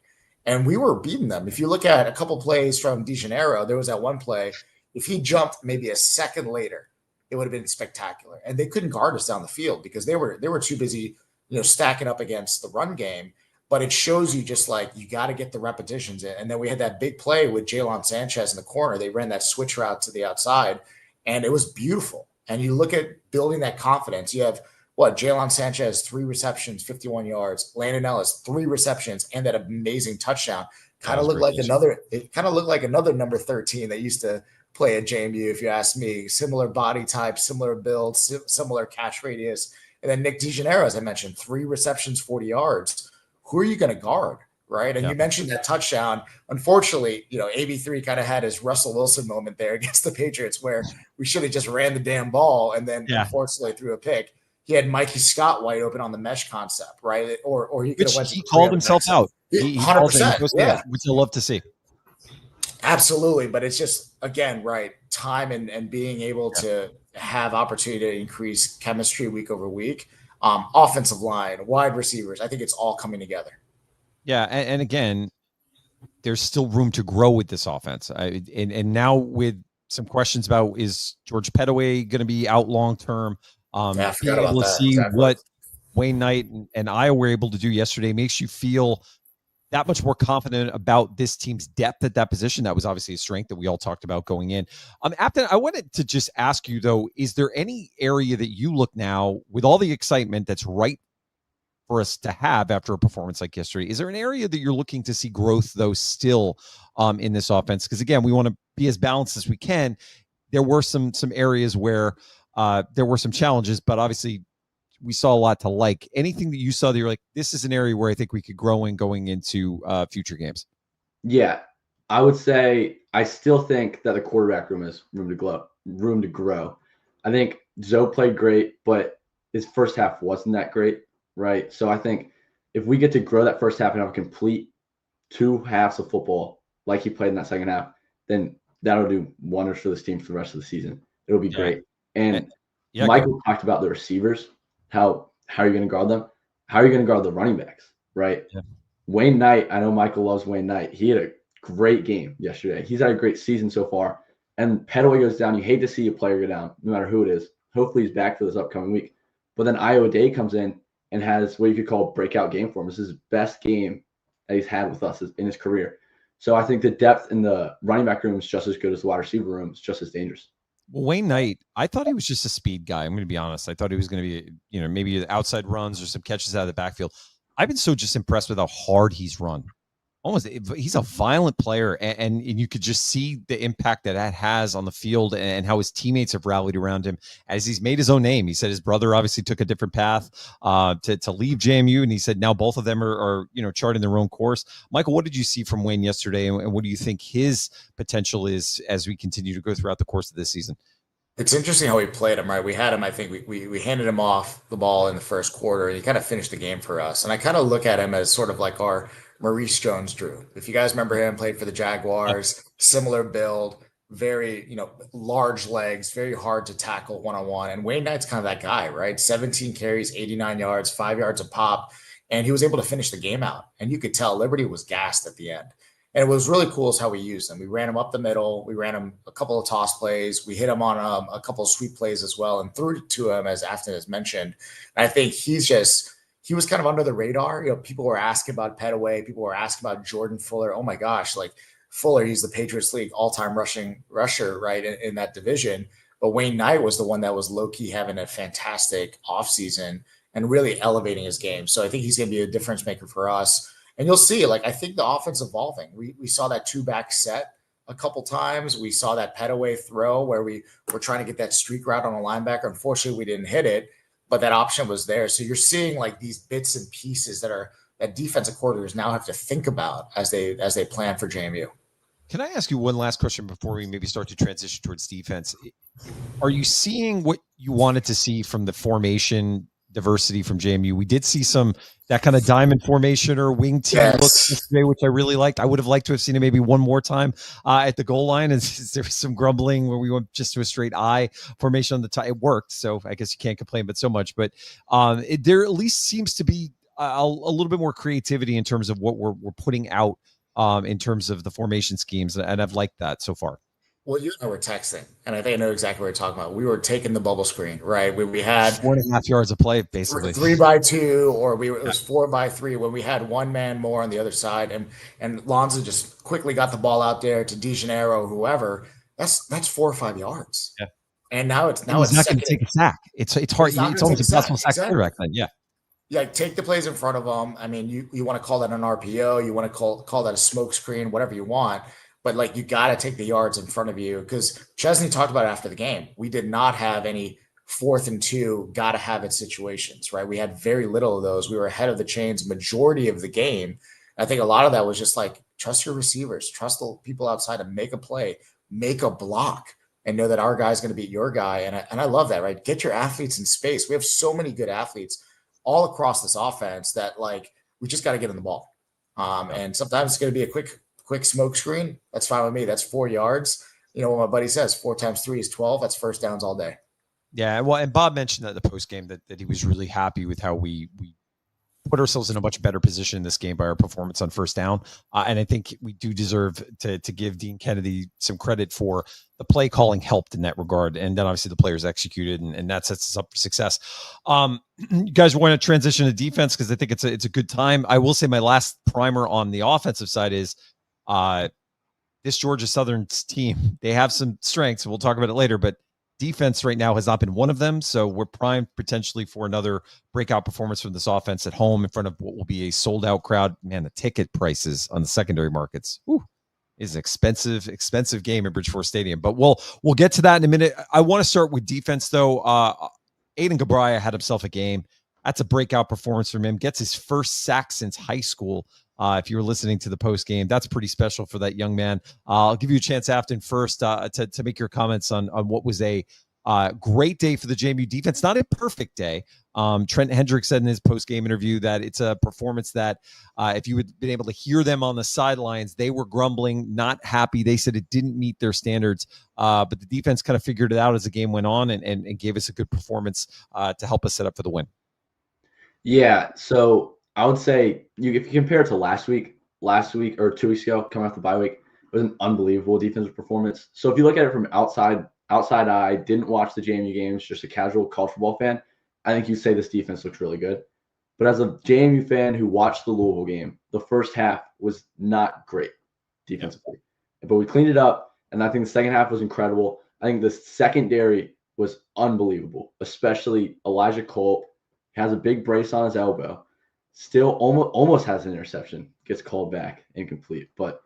And we were beating them. If you look at a couple plays from DeGeneiro, there was that one play, If he jumped maybe a second later, it would have been spectacular. And they couldn't guard us down the field because they were too busy, stacking up against the run game. But it shows you just like you got to get the repetitions in. And then we had that big play with Jalen Sanchez in the corner. They ran that switch route to the outside, and it was beautiful. And you look at building that confidence. You have Jalen Sanchez, 3 receptions, 51 yards. Landon Ellis, 3 receptions, and that amazing touchdown. Kind of looked like another number 13 that used to play at JMU, if you ask me. Similar body type, similar build, similar catch radius. And then Nick DeGeneres, as I mentioned, 3 receptions, 40 yards. Who are you going to guard, right? And you mentioned that touchdown. Unfortunately, AB3 kind of had his Russell Wilson moment there against the Patriots where we should have just ran the damn ball and then unfortunately threw a pick. He had Mikey Scott wide open on the mesh concept, right? Or he could have went. He called himself out. 100%. Which I love to see. Absolutely, but it's just again, right? Time and being able to have opportunity to increase chemistry week over week. Offensive line, wide receivers. I think it's all coming together. Yeah, and again, there's still room to grow with this offense. And now with some questions about is George Pettaway going to be out long term? Being able to see what Wayne Knight and I were able to do yesterday makes you feel that much more confident about this team's depth at that position. That was obviously a strength that we all talked about going in. Apton, I wanted to just ask you, though, is there any area that you look now with all the excitement that's right for us to have after a performance like yesterday? Is there an area that you're looking to see growth, though, still in this offense? Because, again, we want to be as balanced as we can. There were some areas where there were some challenges, but obviously we saw a lot to like. Anything that you saw that you're like, this is an area where I think we could grow in going into future games? Yeah, I would say I still think that the quarterback room is room to grow. I think Zoe played great, but his first half wasn't that great, right? So I think if we get to grow that first half and have a complete 2 halves of football like he played in that second half, then that'll do wonders for this team for the rest of the season. It'll be great. And Michael talked about the receivers. How are you going to guard them? How are you going to guard the running backs, right? Yeah. Wayne Knight, I know Michael loves Wayne Knight. He had a great game yesterday. He's had a great season so far. And Pettaway goes down. You hate to see a player go down, no matter who it is. Hopefully he's back for this upcoming week. But then Iowa Day comes in and has what you could call a breakout game for him. This is his best game that he's had with us in his career. So I think the depth in the running back room is just as good as the wide receiver room. It's just as dangerous. Well, Wayne Knight, I thought he was just a speed guy. I'm going to be honest. I thought he was going to be, maybe outside runs or some catches out of the backfield. I've been so just impressed with how hard he's run. He's a violent player, and you could just see the impact that has on the field and how his teammates have rallied around him as he's made his own name. He said his brother obviously took a different path to leave JMU, and he said now both of them are charting their own course. Michael, what did you see from Wayne yesterday, and what do you think his potential is as we continue to go throughout the course of this season? It's interesting how we played him, right? We had him, I think we handed him off the ball in the first quarter, and he kind of finished the game for us. And I kind of look at him as sort of like our Maurice Jones-Drew. If you guys remember him, played for the Jaguars, similar build, very, large legs, very hard to tackle one-on-one. And Wayne Knight's kind of that guy, right? 17 carries, 89 yards, 5 yards a pop, and he was able to finish the game out. And you could tell Liberty was gassed at the end. And it was really cool is how we used him. We ran him up the middle. We ran him a couple of toss plays. We hit him on a couple of sweep plays as well and threw it to him, as Afton has mentioned. And I think he was kind of under the radar. People were asking about Pettaway. People were asking about Jordan Fuller. Oh my gosh, like Fuller, he's the Patriots League all-time rusher, right, in that division. But Wayne Knight was the one that was low-key having a fantastic offseason and really elevating his game. So I think he's going to be a difference maker for us. And you'll see, I think the offense evolving. We saw that 2-back set a couple times. We saw that Pettaway throw where we were trying to get that streak route on a linebacker. Unfortunately, we didn't hit it, but that option was there. So you're seeing these bits and pieces that defensive coordinators now have to think about as they plan for JMU. Can I ask you one last question before we maybe start to transition towards defense? Are you seeing what you wanted to see from the formation diversity from JMU? We did see that kind of diamond formation or wing team look yesterday, which I really liked. I would have liked to have seen it maybe one more time at the goal line. And there was some grumbling where we went just to a straight I formation on the top. It worked, so I guess you can't complain, but so much. But there at least seems to be a little bit more creativity in terms of what we're putting out in terms of the formation schemes, and I've liked that so far. Well, you and I were texting, and I think I know exactly what you're talking about. We were taking the bubble screen, right? We had 4.5 yards of play, basically. 3x2, or it was 4x3 when we had one man more on the other side, and Lonzo just quickly got the ball out there to DeGeneiro, whoever. That's 4 or 5 yards. Yeah. And now And he's not going second. to take a sack. It's hard. He's not It's gonna almost take a sack. impossible to sack Exactly. quarterback then. Yeah. Yeah, take the plays in front of them. I mean, you want to call that an RPO, you want to call that a smoke screen, whatever you want. But like you got to take the yards in front of you, because Chesney talked about it after the game. We did not have any 4th and 2, got to have it situations, right? We had very little of those. We were ahead of the chains majority of the game. I think a lot of that was just like, trust your receivers, trust the people outside to make a play, make a block, and know that our guy's going to beat your guy. And I love that, right? Get your athletes in space. We have so many good athletes all across this offense that like we just got to get in the ball. And sometimes it's going to be a quick smoke screen. That's fine with me. That's 4 yards. You know what my buddy says, 4 times 3 is 12. That's first downs all day. Yeah. Well, and Bob mentioned that the post game that he was really happy with how we put ourselves in a much better position in this game by our performance on first down. And I think we do deserve to give Dean Kennedy some credit for the play calling helped in that regard. And then obviously the players executed, and that sets us up for success. You guys want to transition to defense, because I think it's a good time. I will say my last primer on the offensive side is this Georgia Southern's team. They have some strengths, and we'll talk about it later, but defense right now has not been one of them. So we're primed potentially for another breakout performance from this offense at home in front of what will be a sold out crowd. Man, the ticket prices on the secondary markets is an expensive game in Bridgeport Stadium, but we'll get to that in a minute. I want to start with defense though. Aiden Gabraya had himself a game. That's a breakout performance from him. Gets his first sack since high school. If you were listening to the post game, that's pretty special for that young man. I'll give you a chance, Afton, first to make your comments on what was a great day for the JMU defense. Not a perfect day. Trent Hendricks said in his post game interview that it's a performance that if you had been able to hear them on the sidelines, they were grumbling, not happy. They said it didn't meet their standards, but the defense kind of figured it out as the game went on and gave us a good performance to help us set up for the win. Yeah, so I would say if you compare it to last week or 2 weeks ago, coming off the bye week, it was an unbelievable defensive performance. So if you look at it from outside eye, didn't watch the JMU games, just a casual college football fan, I think you'd say this defense looks really good. But as a JMU fan who watched the Louisville game, the first half was not great defensively. But we cleaned it up, and I think the second half was incredible. I think the secondary was unbelievable, especially Elijah Culp. Has a big brace on his elbow, still almost has an interception, gets called back, incomplete. But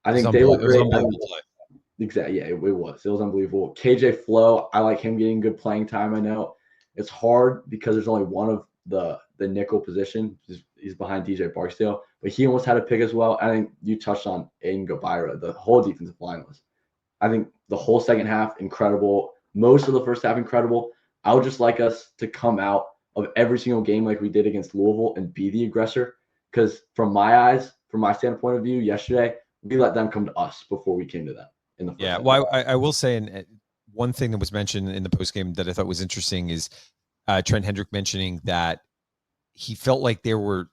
I think they look great. Exactly, yeah, it was unbelievable. KJ Flo, I like him getting good playing time. I know it's hard because there's only one of the nickel position. He's behind DJ Barksdale, but he almost had a pick as well. I think you touched on Aiden Gabraya. The whole defensive line was, I think, the whole second half incredible. Most of the first half incredible. I would just like us to come out of every single game like we did against Louisville and be the aggressor. Because from my eyes, from my standpoint of view, yesterday, we let them come to us before we came to them in the first half. Well, I will say, and one thing that was mentioned in the postgame that I thought was interesting is Trent Hendrick mentioning that he felt like the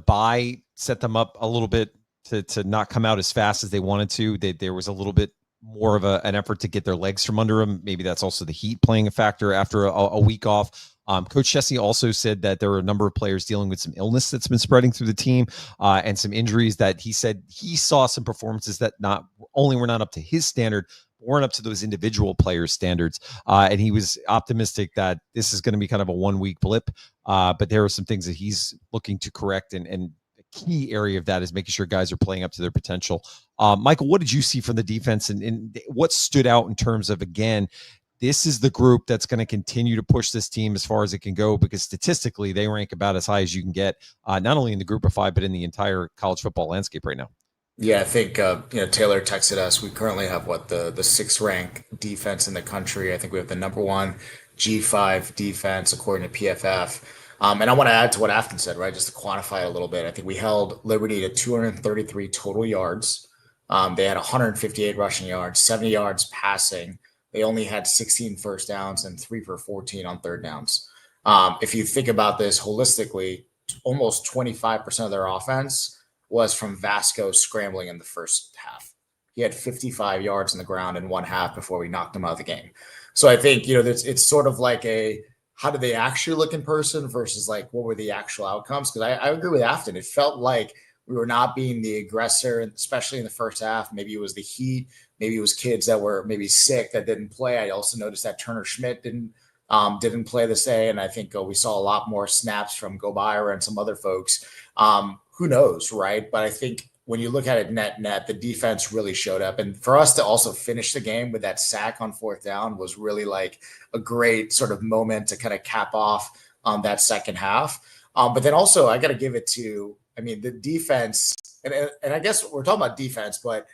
bye set them up a little bit to not come out as fast as they wanted to. There was a little bit more of an effort to get their legs from under them. Maybe that's also the heat playing a factor after a week off. Coach Chesney also said that there were a number of players dealing with some illness that's been spreading through the team and some injuries that he said he saw some performances that not only were not up to his standard, but weren't up to those individual players' standards. And he was optimistic that this is going to be kind of a 1 week blip. But there are some things that he's looking to correct. And the key area of that is making sure guys are playing up to their potential. Michael, what did you see from the defense and what stood out in terms of, again, this is the group that's going to continue to push this team as far as it can go, because statistically they rank about as high as you can get, not only in the group of five, but in the entire college football landscape right now. Yeah, I think Taylor texted us. We currently have the 6th ranked defense in the country. I think we have the number 1 G5 defense according to PFF. And I want to add to what Afton said, right? Just to quantify it a little bit. I think we held Liberty to 233 total yards. They had 158 rushing yards, 70 yards passing. They only had 16 first downs and 3 for 14 on third downs. If you think about this holistically, almost 25% of their offense was from Vasco scrambling in the first half. he had 55 yards on the ground in one half before we knocked him out of the game. So I think, it's sort of like how did they actually look in person versus like what were the actual outcomes? Because I agree with Afton. It felt like we were not being the aggressor, especially in the first half. Maybe it was the heat. Maybe it was kids that were maybe sick that didn't play. I also noticed that Turner Schmidt didn't play this day, and I think we saw a lot more snaps from Gobira and some other folks. Who knows, right? But I think when you look at it net, the defense really showed up. And for us to also finish the game with that sack on fourth down was really like a great sort of moment to kind of cap off that second half. But then also I got to give it to, the defense. And I guess we're talking about defense, but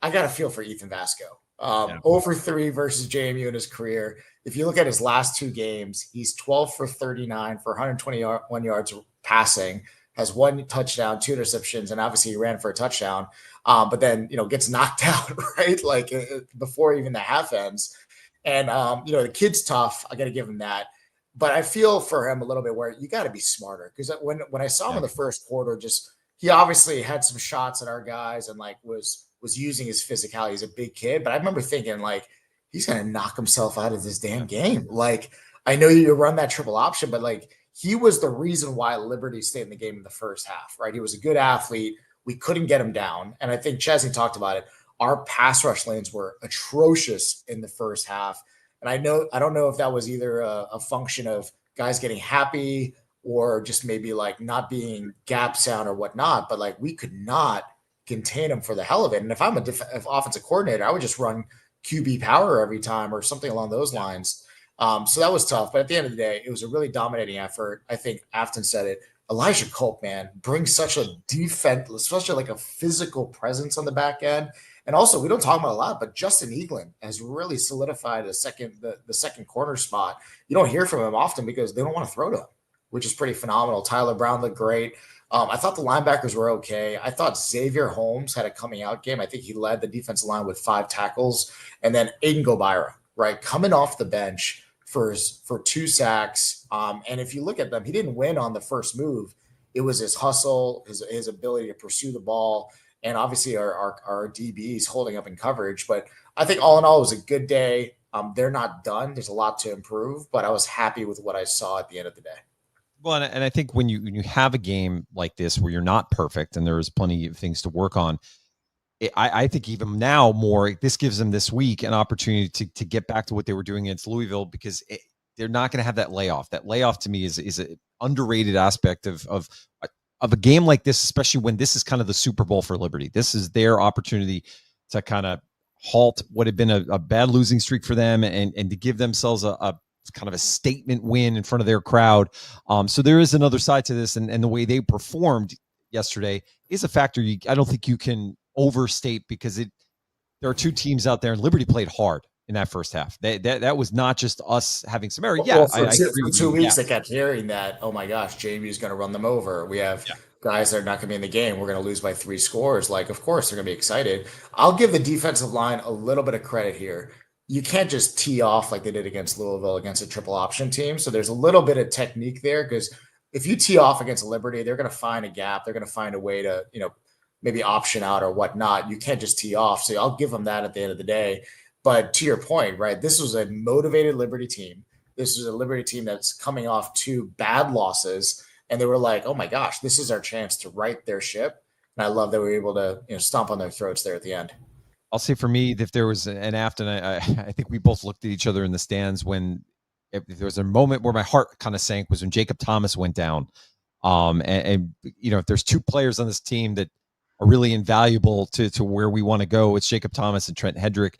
I got to feel for Ethan Vasco. 0 for 3 versus JMU in his career. If you look at his last 2 games, he's 12 for 39 for 121 yards passing, has 1 touchdown, 2 interceptions, and obviously he ran for a touchdown. But then, gets knocked out, right? Like before even the half ends. And, the kid's tough. I got to give him that. But I feel for him a little bit where you got to be smarter. Because when I saw him in the first quarter, he obviously had some shots at our guys and like was using his physicality. He's a big kid. But I remember thinking like, he's going to knock himself out of this damn game. Like, I know you run that triple option, but like, he was the reason why Liberty stayed in the game in the first half, right? He was a good athlete. We couldn't get him down. And I think Chesney talked about it. Our pass rush lanes were atrocious in the first half. And I don't know if that was either a function of guys getting happy or just maybe like not being gap sound or whatnot, but like we could not contain him for the hell of it. And if I'm if offensive coordinator, I would just run QB power every time or something along those lines. So that was tough. But at the end of the day, it was a really dominating effort. I think Afton said it. Elijah Culp, man, brings such a defense, especially like a physical presence on the back end. And also, we don't talk about it a lot, but Justin Eaglin has really solidified the second corner spot. You don't hear from him often because they don't want to throw to him, which is pretty phenomenal. Tyler Brown looked great. I thought the linebackers were okay. I thought Xavier Holmes had a coming out game. I think he led the defensive line with 5 tackles. And then Aiden Gobira, right, coming off the bench for 2 sacks. And if you look at them, he didn't win on the first move. It was his hustle, his ability to pursue the ball, and obviously our DBs holding up in coverage. But I think all in all, it was a good day. They're not done. There's a lot to improve, but I was happy with what I saw at the end of the day. Well, and I think when you have a game like this where you're not perfect and there's plenty of things to work on, I think even now more, this gives them this week an opportunity to get back to what they were doing against Louisville, because they're not going to have that layoff. That layoff to me is an underrated aspect of a game like this, especially when this is kind of the Super Bowl for Liberty. This is their opportunity to kind of halt what had been a bad losing streak for them and to give themselves a kind of a statement win in front of their crowd. So there is another side to this, and the way they performed yesterday is a factor I don't think you can overstate, because there are 2 teams out there, and Liberty played hard in that first half. That was not just us having some error. Yeah, for 2 weeks they kept hearing that, oh my gosh, JMU is going to run them over. We have guys that are not going to be in the game. We're going to lose by 3 scores. Like, of course, they're going to be excited. I'll give the defensive line a little bit of credit here. You can't just tee off like they did against Louisville against a triple option team. So there's a little bit of technique there, because if you tee off against Liberty, they're going to find a gap. They're going to find a way to, maybe option out or whatnot. You can't just tee off. So I'll give them that at the end of the day. But to your point, right, this was a motivated Liberty team. This is a Liberty team that's coming off 2 bad losses. And they were like, oh my gosh, this is our chance to right their ship. And I love that we were able to, stomp on their throats there at the end. I'll say for me, if there was an Afton, I think we both looked at each other in the stands when if there was a moment where my heart kind of sank was when Jacob Thomas went down. And if there's 2 players on this team that are really invaluable to where we want to go, it's Jacob Thomas and Trent Hedrick.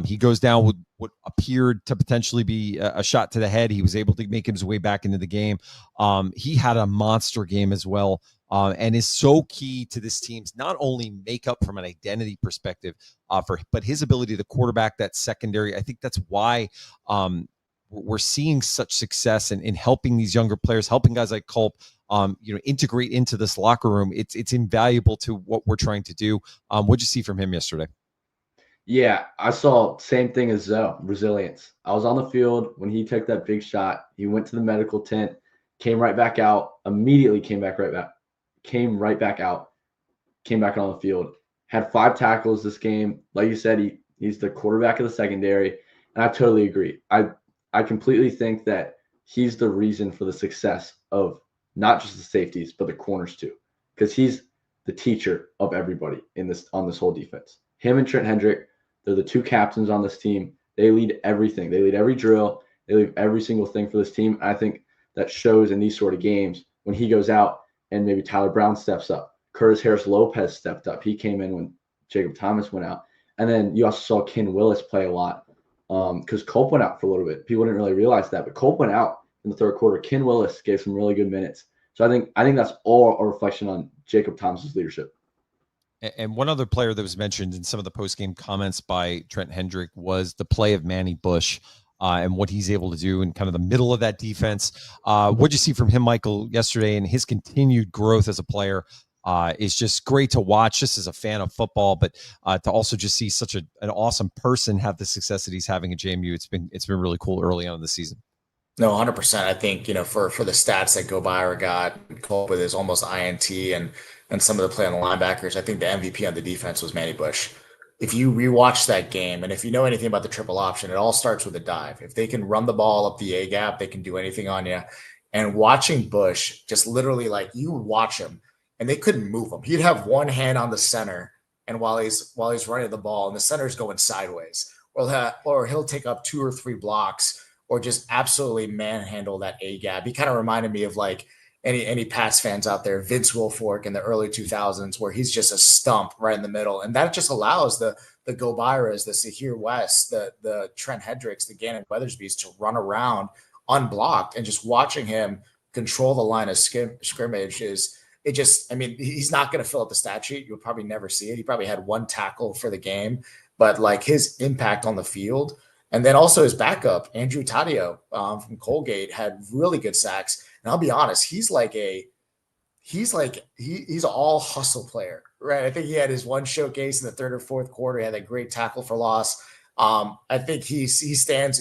He goes down with what appeared to potentially be a shot to the head. He was able to make his way back into the game. He had a monster game as well, and is so key to this team's not only makeup from an identity perspective, but his ability to quarterback that secondary. I think that's why we're seeing such success in helping these younger players, helping guys like Culp, integrate into this locker room. It's invaluable to what we're trying to do. What'd you see from him yesterday? Yeah, I saw same thing as Zoe, resilience. I was on the field when he took that big shot. He went to the medical tent, came right back out, immediately came right back out, came back on the field, had 5 tackles this game. Like you said, he's the quarterback of the secondary, and I totally agree. I completely think that he's the reason for the success of not just the safeties, but the corners too, because he's the teacher of everybody on this whole defense. Him and Trent Hendrick, they're the 2 captains on this team. They lead everything. They lead every drill. They lead every single thing for this team. I think that shows in these sort of games when he goes out and maybe Tyler Brown steps up. Curtis Harris-Lopez stepped up. He came in when Jacob Thomas went out. And then you also saw Ken Willis play a lot because Culp went out for a little bit. People didn't really realize that, but Culp went out in the third quarter. Ken Willis gave some really good minutes. So I think that's all a reflection on Jacob Thomas's leadership. And one other player that was mentioned in some of the post-game comments by Trent Hendrick was the play of Manny Bush and what he's able to do in kind of the middle of that defense. What'd you see from him, Michael, yesterday, and his continued growth as a player is just great to watch, just as a fan of football, but to also just see such an awesome person have the success that he's having at JMU. It's been really cool early on in the season. No, 100%. I think, for the stats that Go Byra got, Culp with his almost INT and some of the play on the linebackers, I think the MVP on the defense was Manny Bush. If you rewatch that game, and if you know anything about the triple option, it all starts with a dive. If they can run the ball up the A gap, they can do anything on you. And watching Bush, just literally like you watch him, and they couldn't move him. He'd have one hand on the center, and while he's running the ball, and the center's going sideways, or he'll take up 2 or 3 blocks, or just absolutely manhandle that A gap. He kind of reminded me of like any Pats fans out there, Vince Wilfork in the early 2000s, where he's just a stump right in the middle. And that just allows the Go Byras, the Sahir West, the Trent Hendricks, the Gannon Weathersbys to run around unblocked, and just watching him control the line of scrimmage he's not going to fill up the stat sheet. You'll probably never see it. He probably had 1 tackle for the game, but like his impact on the field. And then also his backup, Andrew Taddeo from Colgate, had really good sacks. And I'll be honest, he's all hustle player, right? I think he had his 1 showcase in the 3rd or 4th quarter. He had a great tackle for loss. I think he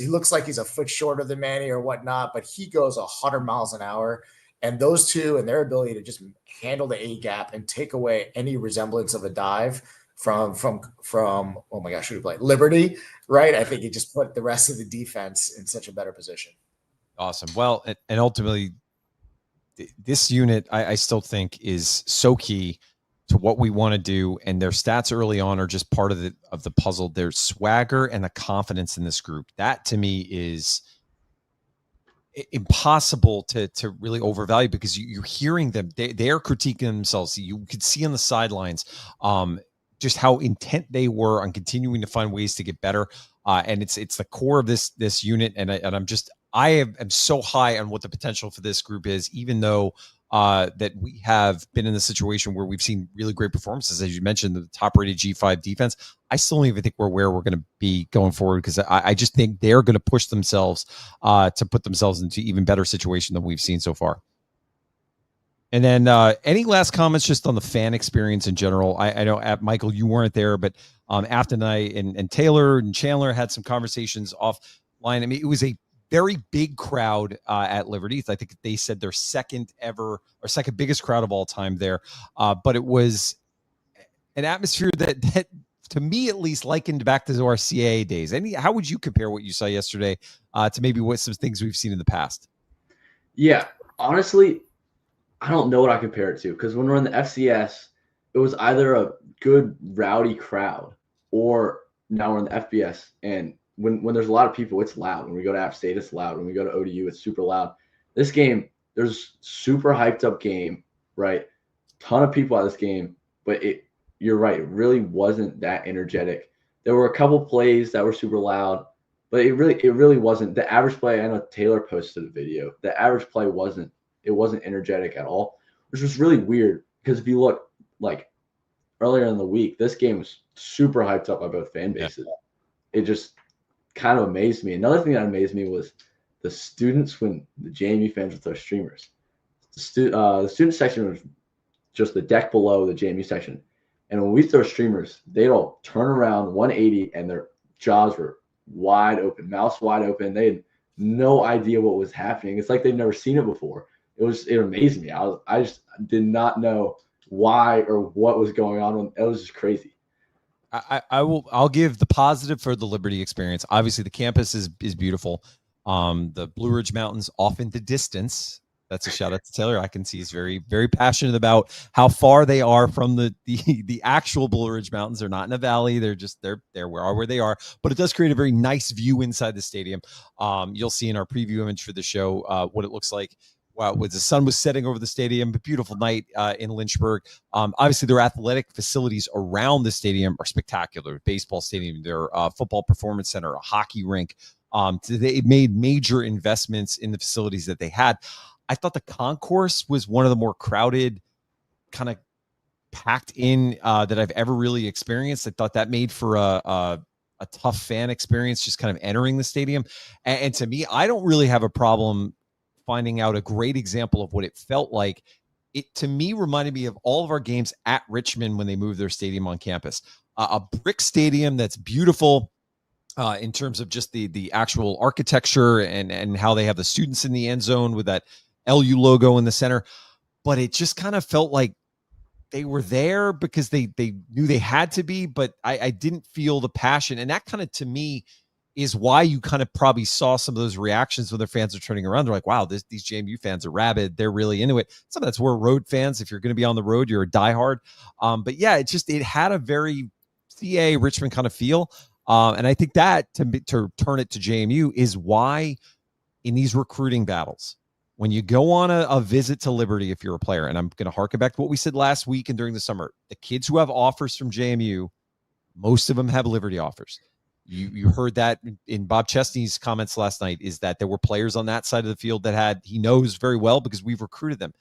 looks like he's a foot shorter than Manny or whatnot, but he goes 100 miles an hour. And those two and their ability to just handle the A gap and take away any resemblance of a dive from oh my gosh, who played Liberty, right? I think he just put the rest of the defense in such a better position. Awesome. Well, and ultimately, this unit I still think is so key to what we want to do, and their stats early on are just part of the puzzle. Their swagger and the confidence in this group, that to me is impossible to really overvalue, because you're hearing them. They are critiquing themselves. You could see on the sidelines just how intent they were on continuing to find ways to get better. And it's the core of this unit. And I am so high on what the potential for this group is, even though that we have been in the situation where we've seen really great performances. As you mentioned, the top rated G5 defense, I still don't even think we're where we're going to be going forward, because I just think they're going to push themselves to put themselves into even better situation than we've seen so far. And then any last comments just on the fan experience in general? I know, Michael, you weren't there, but after night and Taylor and Chandler had some conversations offline. I mean, it was a very big crowd at Liberty. I think they said their second biggest crowd of all time there. But it was an atmosphere that to me at least likened back to our CAA days. How would you compare what you saw yesterday to maybe what some things we've seen in the past? Yeah, honestly, I don't know what I compare it to, because when we're in the FCS, it was either a good rowdy crowd, or now we're in the FBS, and when there's a lot of people, it's loud. When we go to App State, it's loud. When we go to ODU, it's super loud. This game, there's super hyped up game, right? Ton of people at this game, but you're right, it really wasn't that energetic. There were a couple plays that were super loud, but it really wasn't. The average play, I know Taylor posted a video. The average play wasn't energetic at all, which was really weird, because if you look like earlier in the week, this game was super hyped up by both fan bases. Yeah. It just kind of amazed me. Another thing that amazed me was the students when the JMU fans would throw streamers. The student section was just the deck below the JMU section. And when we throw streamers, they'd all turn around 180 and their jaws were wide open, mouths wide open. They had no idea what was happening. It's like they've never seen it before. It amazed me. I just did not know why or what was going on. It was just crazy. I'll give the positive for the Liberty experience. Obviously, the campus is beautiful. The Blue Ridge Mountains off in the distance. That's a shout out to Taylor. I can see he's very, very passionate about how far they are from the actual Blue Ridge Mountains. They're not in a valley. They're where they are. But it does create a very nice view inside the stadium. You'll see in our preview image for the show what it looks like. Wow, the sun was setting over the stadium. A beautiful night in Lynchburg. Obviously, their athletic facilities around the stadium are spectacular. Baseball stadium, their football performance center, a hockey rink. They made major investments in the facilities that they had. I thought the concourse was one of the more crowded, kind of packed in that I've ever really experienced. I thought that made for a tough fan experience, just kind of entering the stadium. And to me, I don't really have a problem finding out a great example of what it felt like. It, to me, reminded me of all of our games at Richmond when they moved their stadium on campus. A brick stadium that's beautiful in terms of just the actual architecture and how they have the students in the end zone with that LU logo in the center. But it just kind of felt like they were there because they knew they had to be, but I didn't feel the passion. And that kind of, to me, is why you kind of probably saw some of those reactions when their fans are turning around. They're like, wow, these JMU fans are rabid. They're really into it. Some of that's we're road fans. If you're going to be on the road, you're a diehard. But yeah, it had a very CA Richmond kind of feel. And I think that to turn it to JMU is why in these recruiting battles, when you go on a visit to Liberty, if you're a player, and I'm going to harken back to what we said last week and during the summer, the kids who have offers from JMU, most of them have Liberty offers. You heard that in Bob Chesney's comments last night, is that there were players on that side of the field that he knows very well because we've recruited them.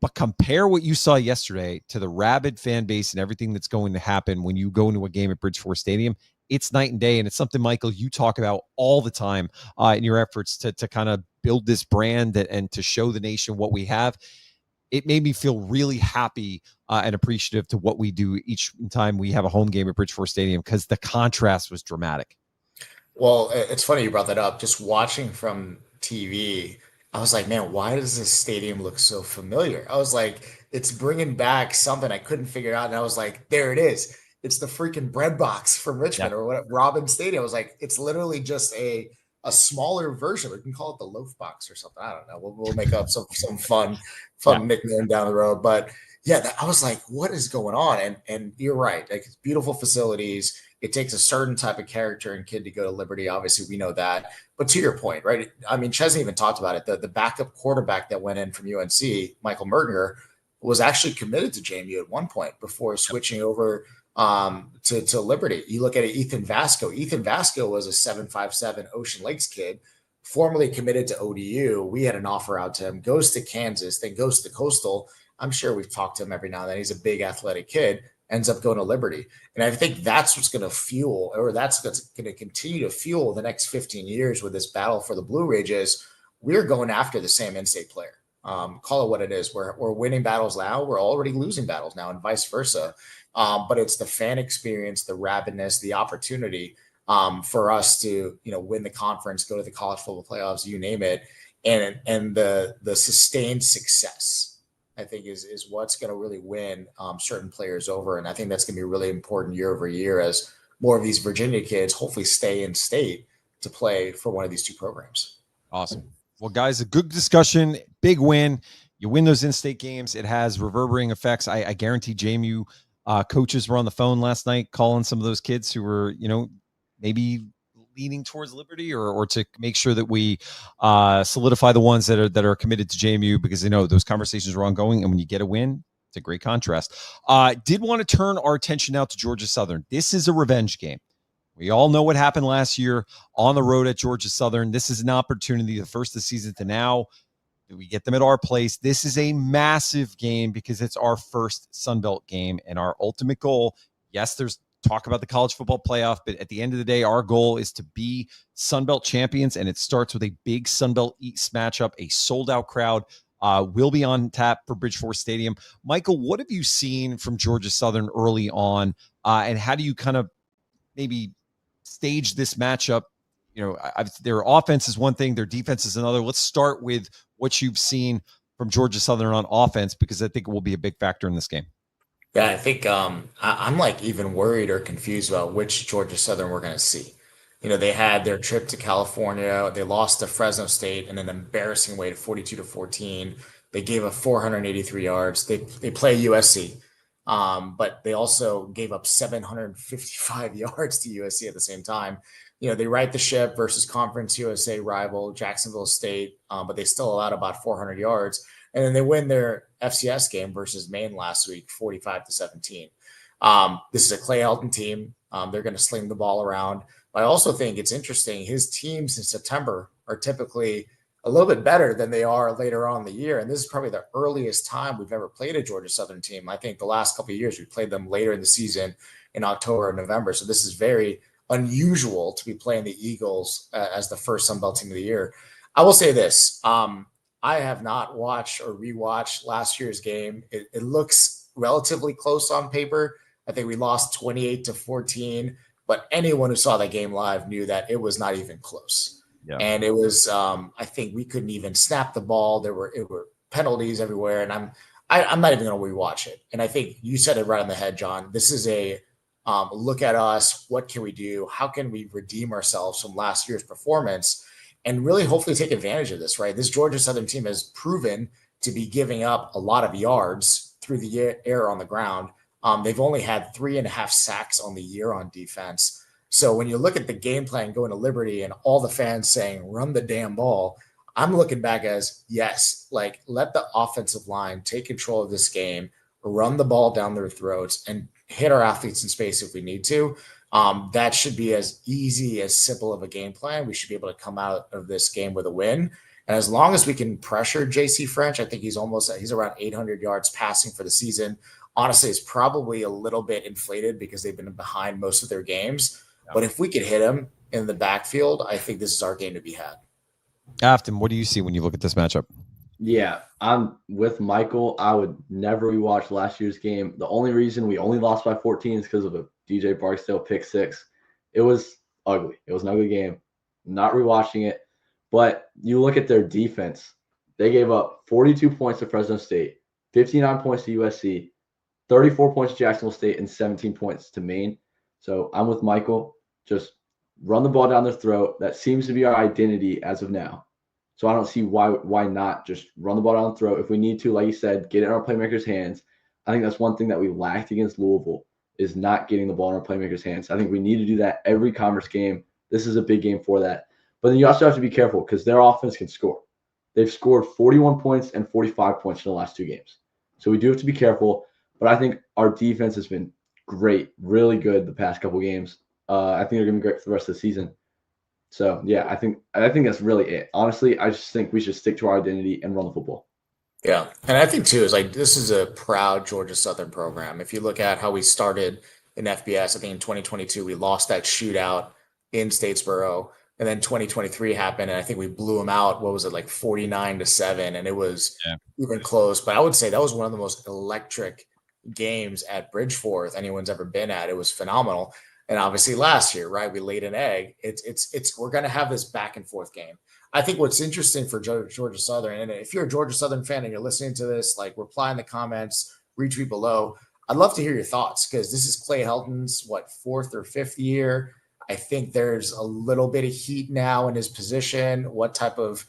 But compare what you saw yesterday to the rabid fan base and everything that's going to happen when you go into a game at Bridgeford Stadium. It's night and day, and it's something, Michael, you talk about all the time in your efforts to kind of build this brand and to show the nation what we have. It made me feel really happy and appreciative to what we do each time we have a home game at Bridgeford Stadium because the contrast was dramatic. Well, it's funny you brought that up. Just watching from TV, I was like, man, why does this stadium look so familiar? I was like, it's bringing back something I couldn't figure out. And I was like, there it is. It's the freaking bread box from Richmond or what Robin Stadium. I was like, it's literally just a smaller version. We can call it the loaf box or something. I don't know. We'll make up some fun nickname down the road. But yeah, I was like, what is going on? And you're right. Like, it's beautiful facilities. It takes a certain type of character and kid to go to Liberty. Obviously, we know that. But to your point, right? I mean, Chesney even talked about it. The backup quarterback that went in from UNC, Michael Mertner, was actually committed to JMU at one point before switching over to Liberty. You look at it, Ethan Vasco. Ethan Vasco was a 757 Ocean Lakes kid, formerly committed to ODU. We had an offer out to him, goes to Kansas, then goes to Coastal. I'm sure we've talked to him every now and then. He's a big athletic kid, ends up going to Liberty. And I think that's what's going to fuel, or that's going to continue to fuel the next 15 years with this battle for the Blue Ridges. We're going after the same in-state player. Call it what it is. We're winning battles now. We're already losing battles now, and vice versa. But it's the fan experience, the rabidness, the opportunity for us to, win the conference, go to the college football playoffs, you name it, and the sustained success, I think, is what's going to really win certain players over. And I think that's going to be really important year over year as more of these Virginia kids hopefully stay in state to play for one of these two programs. Awesome. Well, guys, a good discussion, big win. You win those in-state games. It has reverberating effects. I guarantee JMU coaches were on the phone last night calling some of those kids who were, maybe leaning towards Liberty or to make sure that we solidify the ones that are committed to JMU, because those conversations are ongoing. And when you get a win, it's a great contrast. Did want to turn our attention now to Georgia Southern. This is a revenge game. We all know what happened last year on the road at Georgia Southern. This is an opportunity, the first of the season to now. Do we get them at our place? This is a massive game because it's our first Sun Belt game, and our ultimate goal, yes, there's talk about the college football playoff, but at the end of the day, our goal is to be Sun Belt champions, and it starts with a big Sun Belt East matchup, a sold-out crowd. Will be on tap for Bridgeford Stadium. Michael, what have you seen from Georgia Southern early on, and how do you kind of maybe stage this matchup? Their offense is one thing, their defense is another. Let's start with what you've seen from Georgia Southern on offense, because I think it will be a big factor in this game. Yeah, I think I'm like even worried or confused about which Georgia Southern we're going to see. They had their trip to California. They lost to Fresno State in an embarrassing way to 42 to 14. They gave up 483 yards. They play USC, but they also gave up 755 yards to USC at the same time. They right the ship versus Conference USA rival Jacksonville State, but they still allowed about 400 yards. And then they win their FCS game versus Maine last week, 45 to 17. This is a Clay Helton team. They're going to sling the ball around. But I also think it's interesting. His teams in September are typically a little bit better than they are later on in the year. And this is probably the earliest time we've ever played a Georgia Southern team. I think the last couple of years we played them later in the season in October or November. So this is very unusual to be playing the Eagles as the first Sun Belt team of the year. I will say this. I have not watched or rewatched last year's game. It looks relatively close on paper. I think we lost 28 to 14, but anyone who saw that game live knew that it was not even close. Yeah. And it was, I think we couldn't even snap the ball. There were penalties everywhere, and I'm not even going to rewatch it. And I think you said it right on the head, John. This is a look at us. What can we do? How can we redeem ourselves from last year's performance? And really hopefully take advantage of this, right? This Georgia Southern team has proven to be giving up a lot of yards through the air on the ground. They've only had 3.5 sacks on the year on defense. So when you look at the game plan going to Liberty and all the fans saying, run the damn ball, I'm looking back as, yes, like let the offensive line take control of this game, run the ball down their throats, and hit our athletes in space if we need to. That should be as easy, as simple of a game plan. We should be able to come out of this game with a win. And as long as we can pressure JC French, I think he's around 800 yards passing for the season. Honestly, it's probably a little bit inflated because they've been behind most of their games. Yeah. But if we could hit him in the backfield, I think this is our game to be had. Afton, what do you see when you look at this matchup? Yeah, I'm with Michael. I would never rewatch last year's game. The only reason we only lost by 14 is because of a DJ Barksdale pick six. It was ugly. It was an ugly game. Not rewatching it. But you look at their defense. They gave up 42 points to Fresno State, 59 points to USC, 34 points to Jacksonville State, and 17 points to Maine. So I'm with Michael. Just run the ball down their throat. That seems to be our identity as of now. So I don't see why not just run the ball down the throat. If we need to, like you said, get it in our playmakers' hands. I think that's one thing that we lacked against Louisville is not getting the ball in our playmakers' hands. I think we need to do that every conference game. This is a big game for that. But then you also have to be careful because their offense can score. They've scored 41 points and 45 points in the last two games. So we do have to be careful. But I think our defense has been great, really good the past couple games. I think they're going to be great for the rest of the season. So, yeah, I think that's really it. Honestly, I just think we should stick to our identity and run the football. Yeah. And I think, too, is like this is a proud Georgia Southern program. If you look at how we started in FBS, I think in 2022, we lost that shootout in Statesboro. And then 2023 happened, and I think we blew them out. What was it, like 49-7? And it was even close. But I would say that was one of the most electric games at Bridgeforth anyone's ever been at. It was phenomenal. And obviously last year, right, we laid an egg. We're going to have this back and forth game. I think what's interesting for Georgia Southern, and if you're a Georgia Southern fan and you're listening to this, like reply in the comments, retweet below. I'd love to hear your thoughts because this is Clay Helton's, fourth or fifth year. I think there's a little bit of heat now in his position. What type of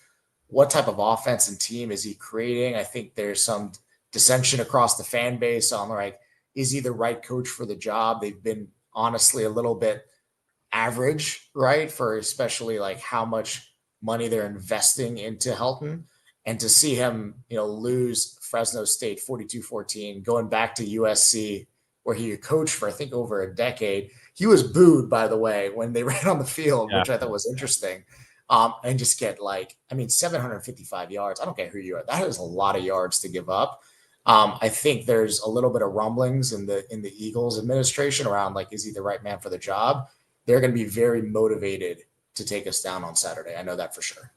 offense and team is he creating? I think there's some dissension across the fan base on like, is he the right coach for the job? They've been honestly a little bit average, right? For especially like how much money they're investing into Helton, and to see him, lose Fresno State 42-14, going back to USC where he coached for, I think, over a decade. He was booed, by the way, when they ran on the field, which I thought was interesting. And just get 755 yards. I don't care who you are. That is a lot of yards to give up. I think there's a little bit of rumblings in the Eagles administration around is he the right man for the job? They're going to be very motivated to take us down on Saturday. I know that for sure.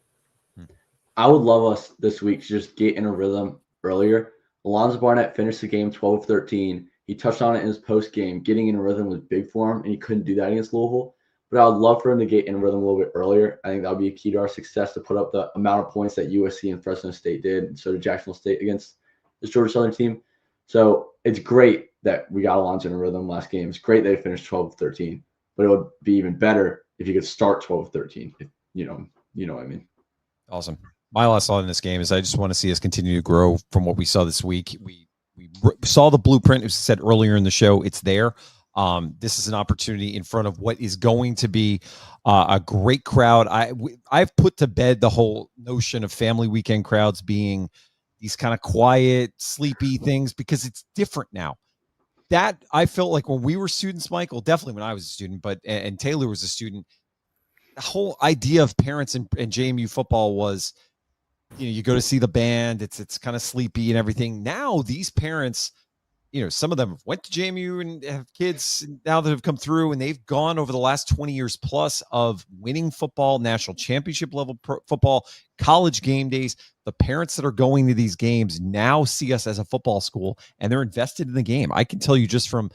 I would love us this week to just get in a rhythm earlier. Alonzo Barnett finished the game 12-13. He touched on it in his post game. Getting in a rhythm was big for him, and he couldn't do that against Louisville. But I would love for him to get in a rhythm a little bit earlier. I think that would be a key to our success to put up the amount of points that USC and Fresno State did, and so did Jacksonville State against this Georgia Southern team. So it's great that we got Alonzo in a rhythm last game. It's great they finished 12-13, but it would be even better if you could start 12-13. If, you know what I mean. Awesome. My last thought in this game is I just want to see us continue to grow from what we saw this week. We saw the blueprint. As I said earlier in the show, it's there. This is an opportunity in front of what is going to be a great crowd. I've put to bed the whole notion of family weekend crowds being these kind of quiet, sleepy things because it's different now. That I felt like when we were students, Michael, definitely when I was a student, but and Taylor was a student, the whole idea of parents and JMU football was, you go to see the band, it's kind of sleepy and everything. Now these parents, some of them went to JMU and have kids now that have come through, and they've gone over the last 20 years plus of winning football, national championship level football, college game days. The parents that are going to these games now see us as a football school, and they're invested in the game. I can tell you just from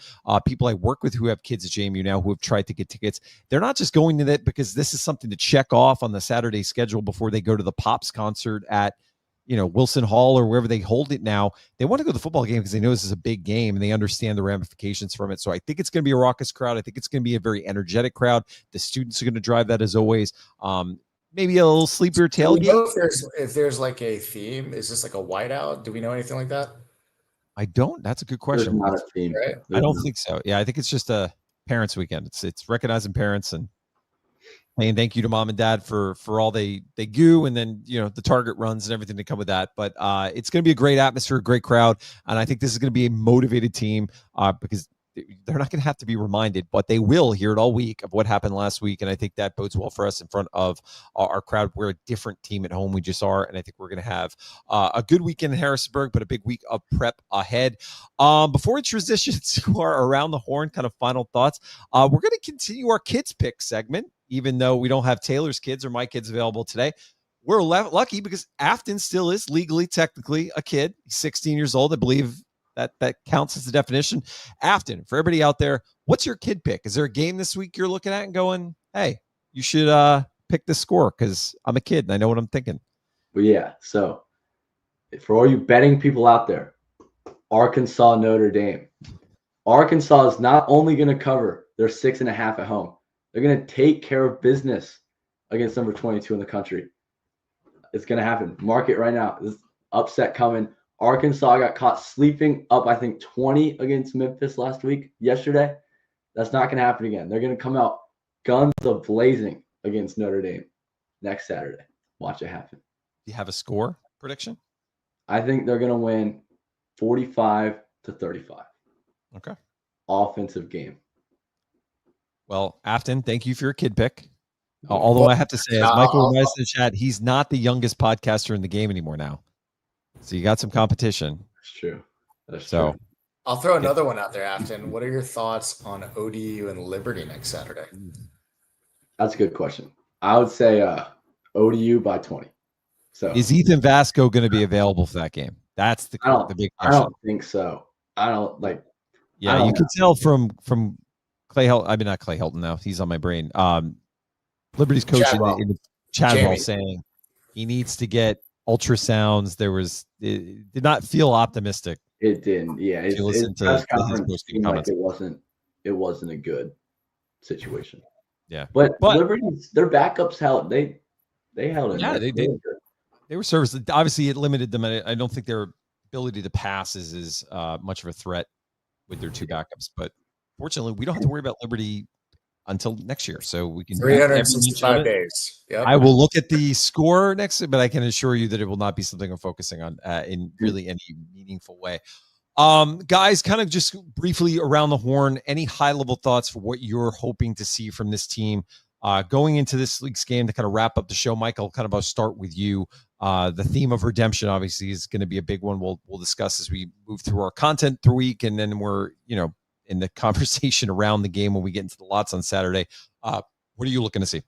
people I work with who have kids at JMU now who have tried to get tickets, they're not just going to that because this is something to check off on the Saturday schedule before they go to the Pops concert at Wilson Hall or wherever they hold it now. They want to go to the football game because they know this is a big game and they understand the ramifications from it. So I think it's going to be a raucous crowd. I think it's going to be a very energetic crowd. The students are going to drive that as always. Maybe a little sleepier tailgate. Do we know if there's like a theme? Is this like a whiteout? Do we know anything like that? I don't. That's a good question. There's not a theme. Right? I don't think so. Yeah, I think it's just a parents' weekend. It's recognizing parents and saying thank you to mom and dad for all they do, and then the target runs and everything to come with that. But it's going to be a great atmosphere, a great crowd, and I think this is going to be a motivated team because they're not going to have to be reminded, but they will hear it all week of what happened last week, and I think that bodes well for us in front of our crowd. We're a different team at home, we just are, and I think we're going to have a good weekend in Harrisonburg, but a big week of prep ahead. Before we transition to our Around the Horn kind of final thoughts, we're going to continue our Kids Pick segment, even though we don't have Taylor's kids or my kids available today. We're lucky because Afton still is legally, technically a kid. He's 16 years old, I believe. That counts as the definition. Afton, for everybody out there, what's your kid pick? Is there a game this week you're looking at and going, hey, you should pick this score because I'm a kid and I know what I'm thinking? Well, yeah. So for all you betting people out there, Arkansas, Notre Dame. Arkansas is not only going to cover their 6.5 at home, they're going to take care of business against number 22 in the country. It's going to happen. Mark it right now. This upset coming. Arkansas got caught sleeping up, I think, 20 against Memphis yesterday. That's not going to happen again. They're going to come out guns a-blazing against Notre Dame next Saturday. Watch it happen. Do you have a score prediction? I think they're going to win 45-35. Okay. Offensive game. Well, Afton, thank you for your kid pick. Although I have to say, as Michael reminds in the chat, he's not the youngest podcaster in the game anymore now. So you got some competition. That's true. That's true. I'll throw another one out there, Afton. What are your thoughts on ODU and Liberty next Saturday? That's a good question. I would say ODU by 20. So is Ethan Vasco going to be available for that game? That's the big question. I don't think so. I don't like. Yeah, you can tell from Clay Helton. I mean, not Clay Helton now. He's on my brain. Liberty's coach in Chadwell saying he needs to get ultrasounds. It did not feel optimistic. It didn't. Yeah, it wasn't a good situation. Yeah, but Liberty's their backups held. They held it. Yeah, they were service. Obviously, it limited them. I don't think their ability to pass is much of a threat with their two backups. But fortunately, we don't have to worry about Liberty until next year, so we can 365 days. Yep. I will look at the score next, but I can assure you that it will not be something I'm focusing on in really any meaningful way. Guys, kind of just briefly around the horn, any high-level thoughts for what you're hoping to see from this team going into this week's game to kind of wrap up the show? Michael, kind of I'll start with you. The theme of redemption obviously is going to be a big one. We'll discuss as we move through our content through week, and then we're in the conversation around the game when we get into the lots on Saturday. What are you looking to see?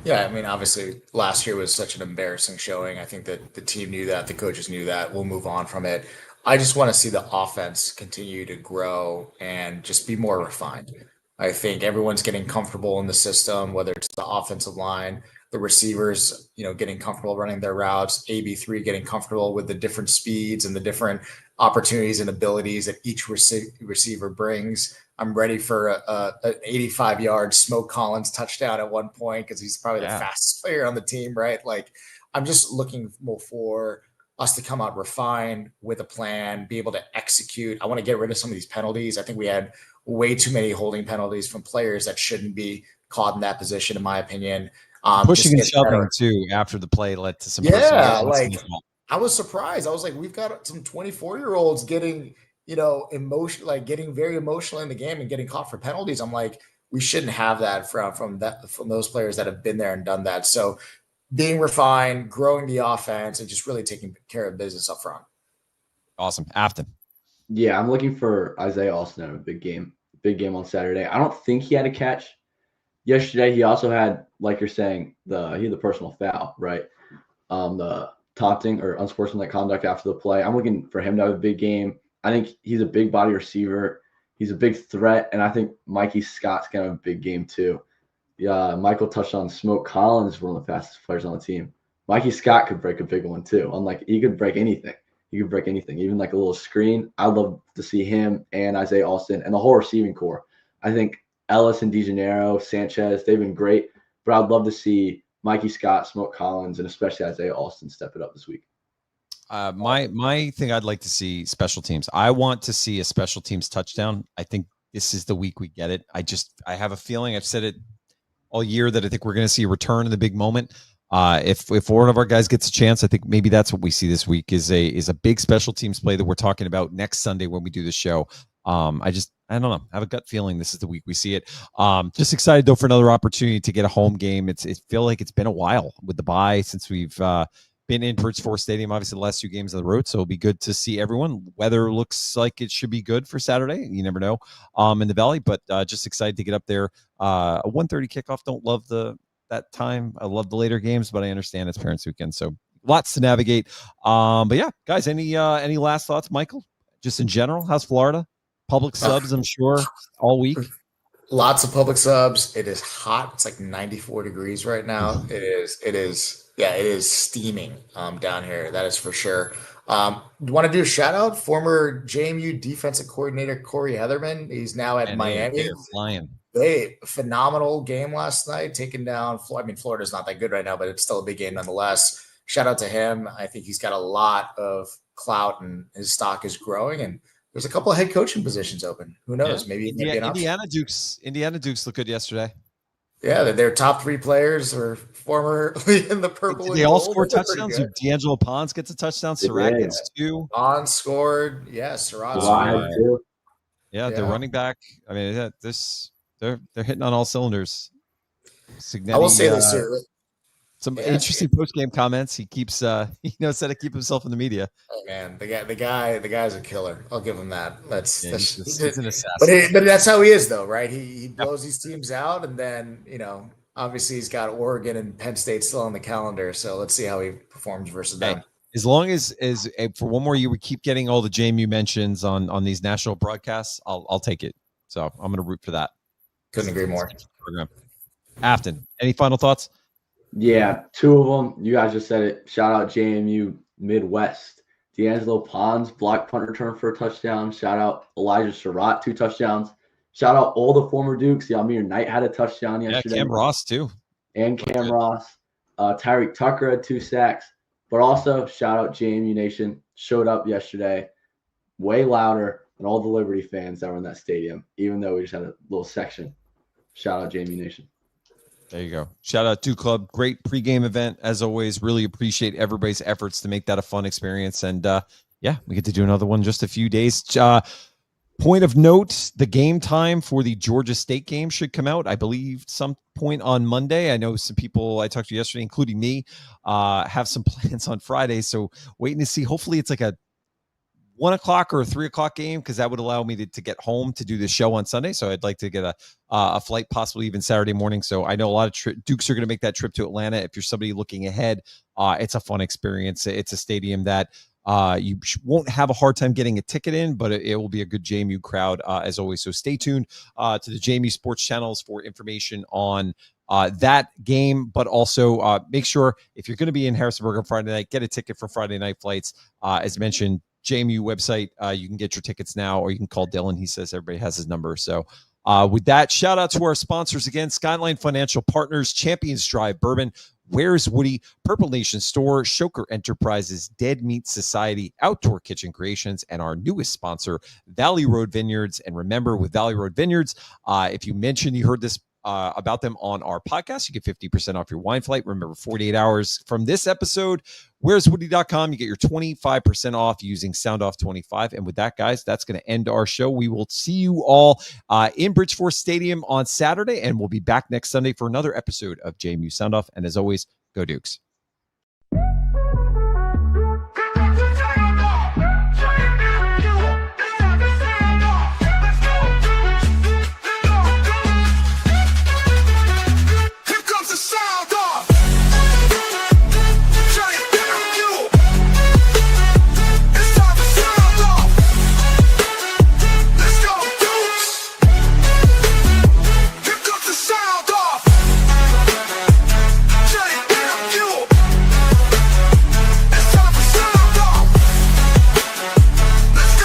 Yeah, I mean, obviously last year was such an embarrassing showing. I think that the team knew that, the coaches knew that. We'll move on from it. I just want to see the offense continue to grow and just be more refined. I think everyone's getting comfortable in the system, whether it's the offensive line. the receivers, getting comfortable running their routes, AB3 getting comfortable with the different speeds and the different opportunities and abilities that each receiver brings. I'm ready for an 85-yard Smoke Collins touchdown at one point because he's probably the fastest player on the team, right? Like, I'm just looking for us to come out refined with a plan, be able to execute. I want to get rid of some of these penalties. I think we had way too many holding penalties from players that shouldn't be caught in that position, in my opinion. Pushing and shoving too after the play led to some. I was surprised. I was like, we've got some 24-year-olds getting, getting very emotional in the game and getting caught for penalties. I'm like, we shouldn't have that from those players that have been there and done that. So being refined, growing the offense, and just really taking care of business up front. Awesome. Afton. Yeah, I'm looking for Isaiah Austin to have a big game on Saturday. I don't think he had a catch yesterday. He also had, like you're saying, he had the personal foul, right? The taunting or unsportsmanlike conduct after the play. I'm looking for him to have a big game. I think he's a big body receiver. He's a big threat, and I think Mikey Scott's going to have a big game too. Yeah, Michael touched on Smoke Collins, one of the fastest players on the team. Mikey Scott could break a big one too. Unlike he could break anything. Even like a little screen. I'd love to see him and Isaiah Austin and the whole receiving core. I think Ellis and DeGeneiro, Sanchez, they've been great, but I'd love to see Mikey Scott, Smoke Collins, and especially Isaiah Austin step it up this week. My thing, I'd like to see special teams. I want to see a special teams touchdown. I think this is the week we get it. I have a feeling, I've said it all year, that I think we're going to see a return in the big moment. If one of our guys gets a chance, I think maybe that's what we see this week is a big special teams play that we're talking about next Sunday when we do the show. I don't know. I have a gut feeling this is the week we see it. Just excited though for another opportunity to get a home game. It feel like it's been a while with the bye since we've been in Birch Forest Stadium, obviously the last 2 games on the road. So it'll be good to see everyone. Weather looks like it should be good for Saturday. You never know in the Valley, but just excited to get up there. A 1:30 kickoff. Don't love that time. I love the later games, but I understand it's Parents' Weekend. So lots to navigate. But yeah, guys, any last thoughts, Michael? Just in general, how's Florida? Public subs, I'm sure, all week. Lots of public subs. It is hot. It's like 94 degrees right now. It is steaming down here. That is for sure. Want to do a shout out? Former JMU defensive coordinator Corey Heatherman. He's now at Miami. They're flying. Phenomenal game last night, taking down. Florida's not that good right now, but it's still a big game nonetheless. Shout out to him. I think he's got a lot of clout, and his stock is growing. And there's a couple of head coaching positions open. Who knows? Yeah. Maybe Indiana Dukes look good yesterday. Yeah, their top 3 players were formerly in the purple. They all score touchdowns. D'Angelo Pons gets a touchdown. Surratt gets 2. Pons scored. Yeah, Surratt scored. Yeah, they're running back. I mean, they're hitting on all cylinders. Signetti, I will say this here. Some interesting post-game comments. He keeps, he knows how to keep himself in the media. Oh man, the guy's a killer. I'll give him that. He's an assassin. But that's how he is, though, right? He blows these teams out, and then obviously he's got Oregon and Penn State still on the calendar. So let's see how he performs versus them. As long as for one more year we keep getting all the JMU mentions on these national broadcasts, I'll take it. So I'm going to root for that. Couldn't agree more. Afton, any final thoughts? Yeah, 2 of them. You guys just said it. Shout out JMU Midwest. D'Angelo Pons, block punt return for a touchdown. Shout out Elijah Surratt, 2 touchdowns. Shout out all the former Dukes. Yamir Knight had a touchdown yesterday. Yeah, Cam Ross too. And Cam Ross. Tyreek Tucker had 2 sacks. But also, shout out JMU Nation. Showed up yesterday way louder than all the Liberty fans that were in that stadium, even though we just had a little section. Shout out JMU Nation. There you go. Shout out Duke Club. Great pregame event. As always, really appreciate everybody's efforts to make that a fun experience. And we get to do another one in just a few days. Point of note, the game time for the Georgia State game should come out, I believe, some point on Monday. I know some people I talked to yesterday, including me, have some plans on Friday. So waiting to see. Hopefully it's like a 1 o'clock or a 3 o'clock game, because that would allow me to get home to do the show on Sunday. So I'd like to get a flight, possibly even Saturday morning. So I know a lot of Dukes are going to make that trip to Atlanta. If you're somebody looking ahead, it's a fun experience. It's a stadium that you won't have a hard time getting a ticket in, but it will be a good JMU crowd as always. So stay tuned to the JMU Sports channels for information on that game, but also make sure if you're going to be in Harrisonburg on Friday night, get a ticket for Friday night flights. As mentioned, JMU website, you can get your tickets now, or you can call Dillon. He says everybody has his number. So with that, shout out to our sponsors again, Skyline Financial Partners, Champions Drive Bourbon, Where's Woody, Purple Nation Store, Shoker Enterprises, Dead Meat Society, Outdoor Kitchen Creations, and our newest sponsor, Valley Road Vineyards. And remember, with Valley Road Vineyards, if you mentioned you heard this about them on our podcast, you get 50% off your wine flight. Remember, 48 hours from this episode, where'swoody.com, you get your 25% off using SoundOff25. And with that, guys, that's going to end our show. We will see you all in Bridgeforth Stadium on Saturday, and we'll be back next Sunday for another episode of JMU Sound Off. And as always, go Dukes.